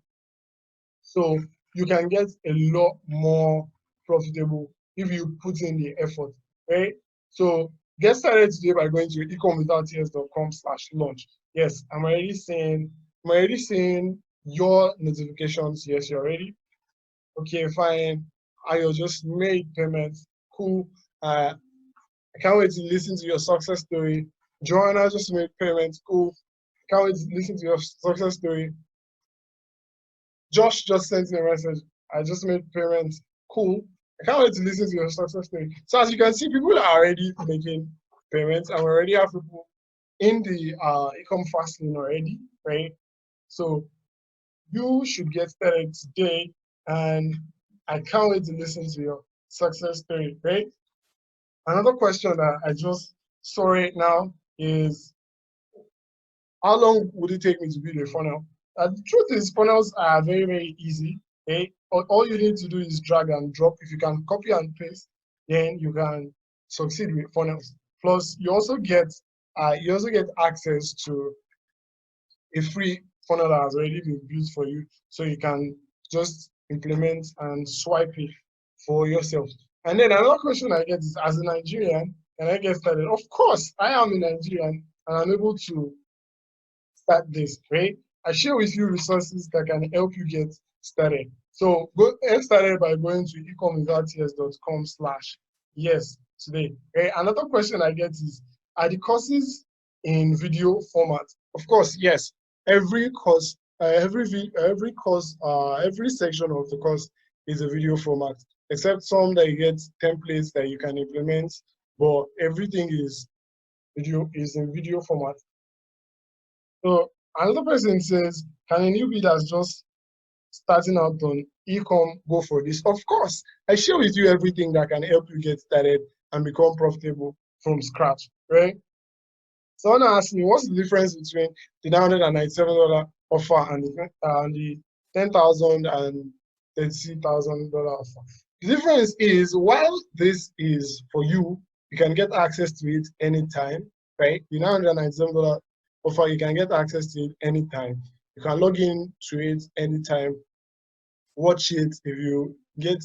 So you can get a lot more profitable if you put in the effort, right? So get started today by going to ecomwithouttears.com/launch. Yes, I'm already seeing your notifications. Yes, you're ready. Okay, fine. I just made payments. Cool. I can't wait to listen to your success story. Joanna just made payments. Cool. Can't wait to listen to your success story. Josh just sent me a message. I just made payments. Cool. I can't wait to listen to your success story. So as you can see, people are already making payments, and we already have people in the Ecom Fast Lane already, right? So you should get started today, and I can't wait to listen to your success story, right? Another question that I just saw right now is, how long would it take me to build a funnel? The truth is, funnels are very, very easy. Okay? All you need to do is drag and drop. If you can copy and paste, then you can succeed with funnels. Plus, you also get access to a free funnel that has already been built for you, so you can just implement and swipe it for yourself. And then another question I get is, as a Nigerian, can I get started? Of course, I am a Nigerian, and I'm able to start this, right? I share with you resources that can help you get started. So get started by going to ecomwithouttears.com/yes today. Okay? Another question I get is, are the courses in video format? Of course, yes. Every course, every section of the course is a video format, except some that you get templates that you can implement, but everything is in video format. So another person says, can a newbie that's just starting out on Ecom go for this? Of course, I share with you everything that can help you get started and become profitable from scratch, right? Someone asked me, what's the difference between the $997 offer and the $10,000 and $30,000 offer? The difference is, while this is for you, you can get access to it anytime, right? The $997 offer, you can get access to it anytime. You can log in to it anytime, watch it. If you get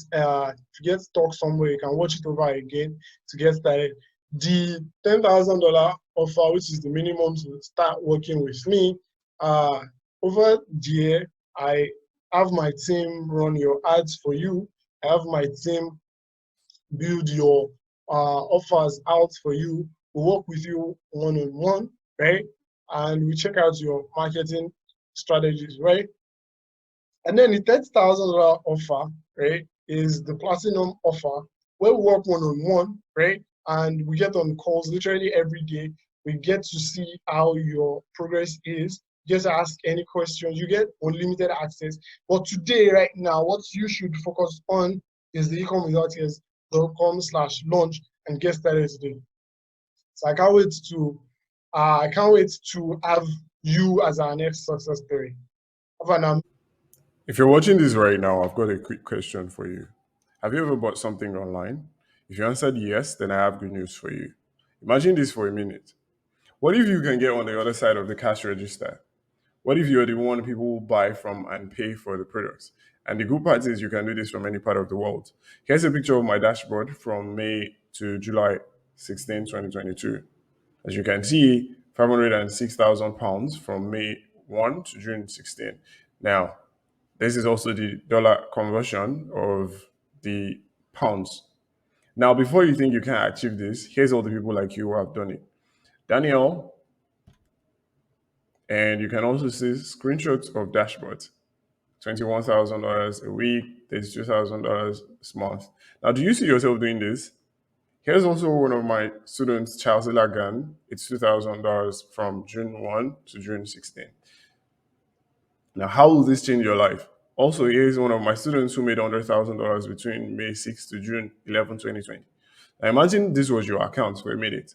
stuck somewhere, you can watch it over again to get started. The $10,000 offer, which is the minimum to start working with me, over there, I have my team run your ads for you, I have my team build your offers out for you. We work with you one-on-one, right? And we check out your marketing strategies, right? And then the $30,000 offer, right, is the platinum offer where we work one-on-one, right? And we get on calls literally every day. We get to see how your progress is. Just ask any questions. You get unlimited access. But today, right now, what you should focus on is the ecomwithouttears.com/launch and get started today. So I can't wait to have you as our next success story. Have an If you're watching this right now, I've got a quick question for you. Have you ever bought something online? If you answered yes, then I have good news for you. Imagine this for a minute. What if you can get on the other side of the cash register? What if you're the one people buy from and pay for the products? And the good part is you can do this from any part of the world. Here's a picture of my dashboard from May to July 16, 2022. As you can see, £506,000 from May 1 to June 16. Now, this is also the dollar conversion of the pounds. Now, before you think you can achieve this, here's all the people like you who have done it. Daniel, and you can also see screenshots of dashboards. $21,000 a week, $32,000 a month. Now, do you see yourself doing this? Here's also one of my students, Charles Ilagan. It's $2,000 from June 1 to June 16. Now, how will this change your life? Also, here's one of my students who made $100,000 between May 6 to June 11, 2020. Now, imagine this was your account where you made it.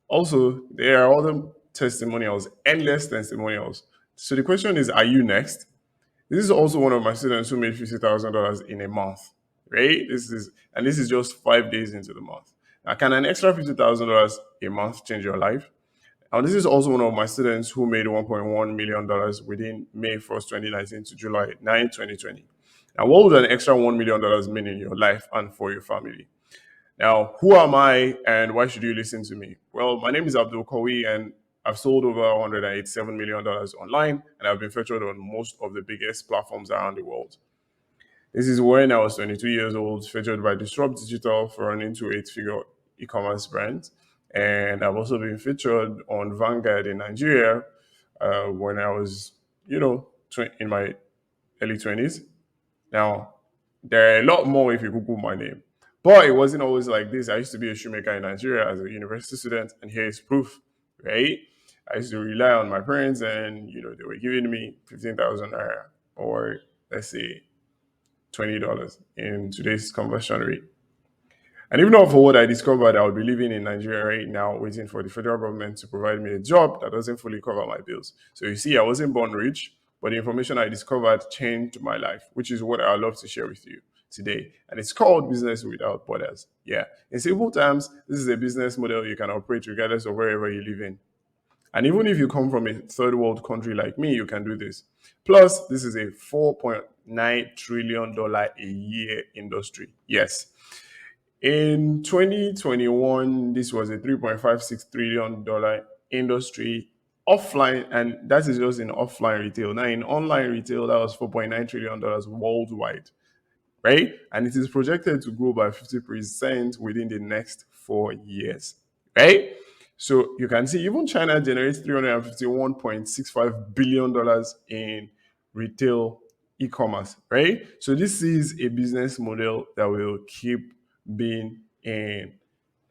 Also, there are other testimonials, endless testimonials. So the question is, are you next? This is also one of my students who made $50,000 in a month, right? This is just 5 days into the month. Now, can an extra $50,000 a month change your life? Now, this is also one of my students who made $1.1 million within May 1st, 2019 to July 9, 2020. Now, what would an extra $1 million mean in your life and for your family? Now, who am I and why should you listen to me? Well, my name is Abdul Kawi and I've sold over $187 million online and I've been featured on most of the biggest platforms around the world. This is when I was 22 years old, featured by Disrupt Digital for running to 8-figure e-commerce brand. And I've also been featured on Vanguard in Nigeria when I was, in my early 20s. Now, there are a lot more if you Google my name. But it wasn't always like this. I used to be a shoemaker in Nigeria as a university student, and here is proof, right? I used to rely on my parents, and they were giving me 15,000 naira, or let's say $20 in today's conversion rate. And even not for what I discovered, I would be living in Nigeria right now, waiting for the federal government to provide me a job that doesn't fully cover my bills. So you see, I wasn't born rich, but the information I discovered changed my life, which is what I love to share with you today. And it's called Business Without Borders. Yeah. In simple terms, this is a business model you can operate regardless of wherever you live in. And even if you come from a third world country like me, you can do this. Plus, this is a $4.9 trillion a year industry. Yes. In 2021, this was a $3.56 trillion industry offline, and that is just in offline retail. Now, in online retail, that was $4.9 trillion worldwide, right? And it is projected to grow by 50% within the next 4 years, right? So you can see even China generates $351.65 billion in retail e-commerce, right? So this is a business model that will keep being in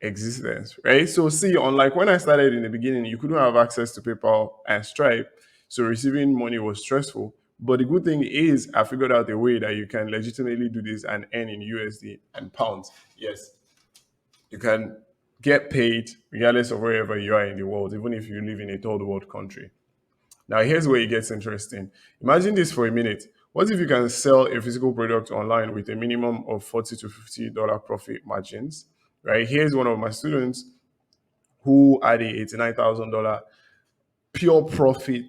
existence, right? So see, unlike when I started in the beginning, you couldn't have access to PayPal and Stripe, so receiving money was stressful. But the good thing is, I figured out a way that you can legitimately do this and earn in USD and pounds. Yes, you can get paid regardless of wherever you are in the world, even if you live in a third world country. Now, here's where it gets interesting. Imagine this for a minute. What if you can sell a physical product online with a minimum of $40 to $50 profit margins? Right? Here's one of my students who had a $89,000 pure profit,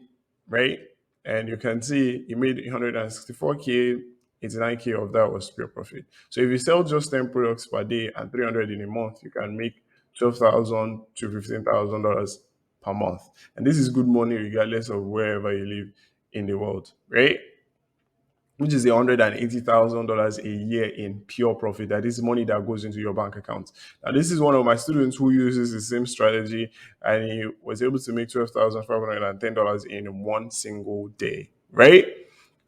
right? And you can see he made 164K, 89K of that was pure profit. So if you sell just 10 products per day and 300 in a month, you can make $12,000 to $15,000 per month. And this is good money regardless of wherever you live in the world, right? which is $180,000 a year in pure profit. That is money that goes into your bank account. Now, this is one of my students who uses the same strategy, and he was able to make $12,510 in one single day, right?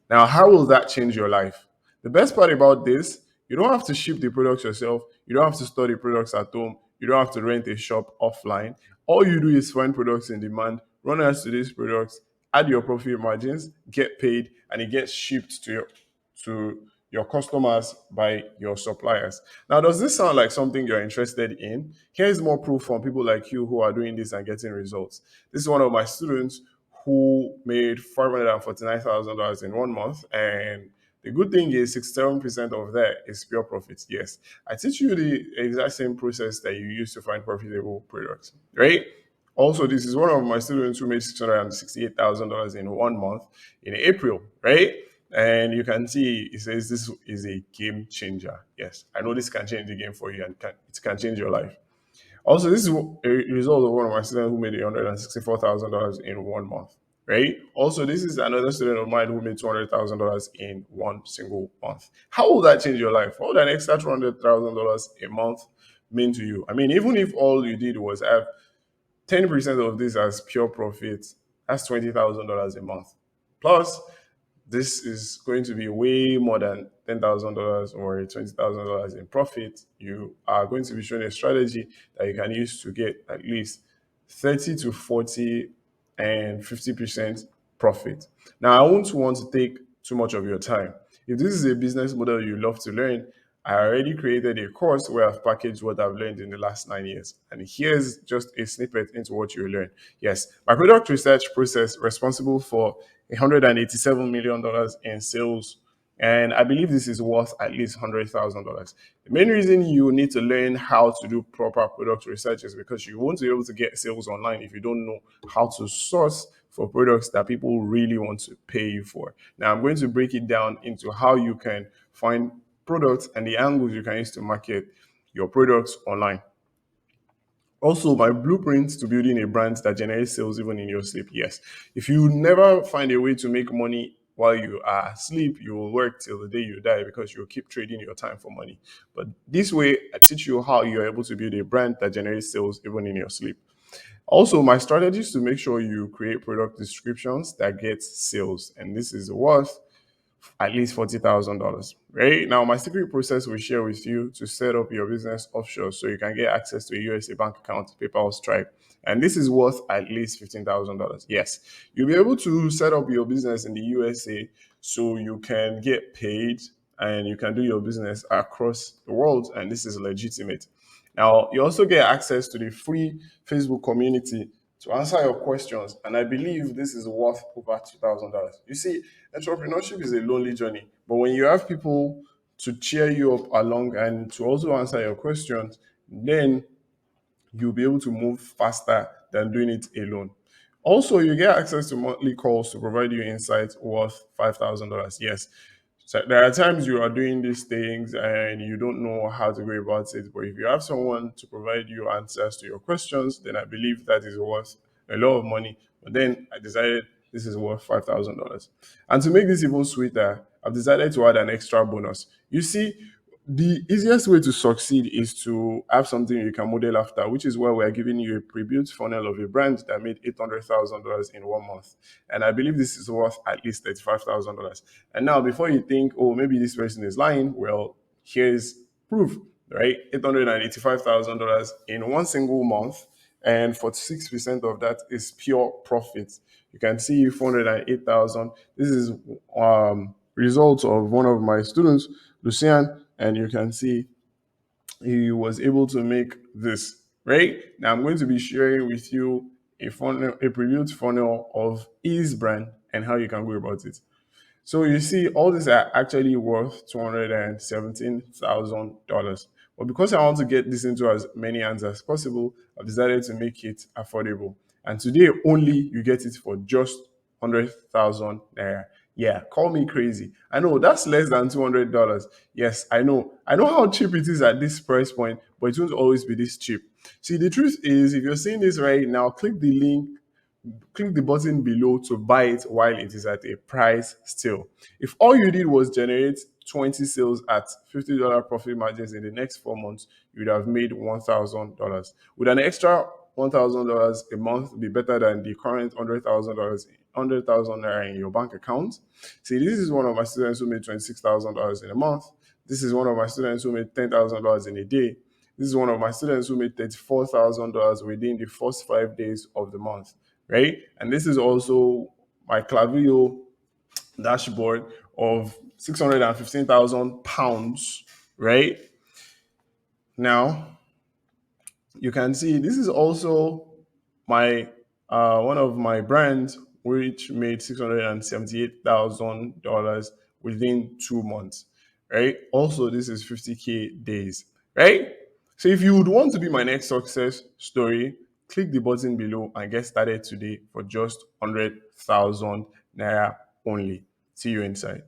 Now, how will that change your life? The best part about this, you don't have to ship the products yourself. You don't have to store the products at home. You don't have to rent a shop offline. All you do is find products in demand, run ads to these products, add your profit margins, get paid, and it gets shipped to your customers by your suppliers. Now, does this sound like something you're interested in? Here's more proof from people like you who are doing this and getting results. This is one of my students who made $549,000 in 1 month. And the good thing is 67% of that is pure profit. Yes, I teach you the exact same process that you use to find profitable products, right? Also, this is one of my students who made $668,000 in 1 month in April, right? And you can see it says this is a game changer. Yes, I know this can change the game for you, and it can change your life. Also, this is a result of one of my students who made $164,000 in 1 month, right? Also, this is another student of mine who made $200,000 in one single month. How will that change your life? What would an extra $200,000 a month mean to you? I mean, even if all you did was have 10% of this as pure profit, that's $20,000 a month. Plus, this is going to be way more than $10,000 or $20,000 in profit. You are going to be showing a strategy that you can use to get at least 30 to 40 and 50% profit. Now, I won't want to take too much of your time. If this is a business model you love to learn, I already created a course where I've packaged what I've learned in the last 9 years. And here's just a snippet into what you learn. Yes, my product research process responsible for $187 million in sales. And I believe this is worth at least $100,000. The main reason you need to learn how to do proper product research is because you won't be able to get sales online if you don't know how to source for products that people really want to pay you for. Now, I'm going to break it down into how you can find products and the angles you can use to market your products online. Also, my blueprint to building a brand that generates sales even in your sleep. Yes. If you never find a way to make money while you are asleep, you will work till the day you die because you'll keep trading your time for money. But this way, I teach you how you're able to build a brand that generates sales even in your sleep. Also, my strategy is to make sure you create product descriptions that get sales. And this is worth at least $40,000. Right now, my secret process will share with you to set up your business offshore so you can get access to a USA bank account, PayPal, Stripe. And this is worth at least $15,000. Yes, you'll be able to set up your business in the USA so you can get paid and you can do your business across the world. And this is legitimate. Now, you also get access to the free Facebook community to answer your questions. And I believe this is worth over $2,000. You see, entrepreneurship is a lonely journey, but when you have people to cheer you up along and to also answer your questions, then you'll be able to move faster than doing it alone. Also, you get access to monthly calls to provide you insights worth $5,000. Yes. So there are times you are doing these things and you don't know how to go about it. But if you have someone to provide you answers to your questions, then I believe that is worth a lot of money. But then I decided this is worth $5,000. And to make this even sweeter, I've decided to add an extra bonus. You see, the easiest way to succeed is to have something you can model after, which is why we're giving you a pre-built funnel of a brand that made $800,000 in 1 month. And I believe this is worth at least $35,000. And now, before you think, oh, maybe this person is lying, well, here's proof, right? $885,000 in one single month, and 46% of that is pure profit. You can see 408,000. This is results of one of my students, Lucian, and you can see he was able to make this, right? Now I'm going to be sharing with you a funnel, a previewed funnel of his brand and how you can go about it. So you see, all these are actually worth $217,000. But because I want to get this into as many hands as possible, I've decided to make it affordable. And today only you get it for just 100,000 naira. Yeah, call me crazy. I know that's less than $200. Yes, I know. I know how cheap it is at this price point, but it won't always be this cheap. See, the truth is, if you're seeing this right now, click the link click the button below to buy it while it is at a price still. If all you did was generate 20 sales at $50 profit margins in the next 4 months, you would have made $1,000. Would an extra $1,000 a month be better than the current $100,000 naira in your bank account? See, this is one of my students who made $26,000 in a month. This is one of my students who made $10,000 in a day. This is one of my students who made $34,000 within the first 5 days of the month, right? And this is also my Klaviyo dashboard of £615,000, right? Now, you can see this is also my one of my brands which made $678,000 within 2 months, right? Also, this is 50K days, right? So if you would want to be my next success story, click the button below and get started today for just 100,000 naira only. See you inside.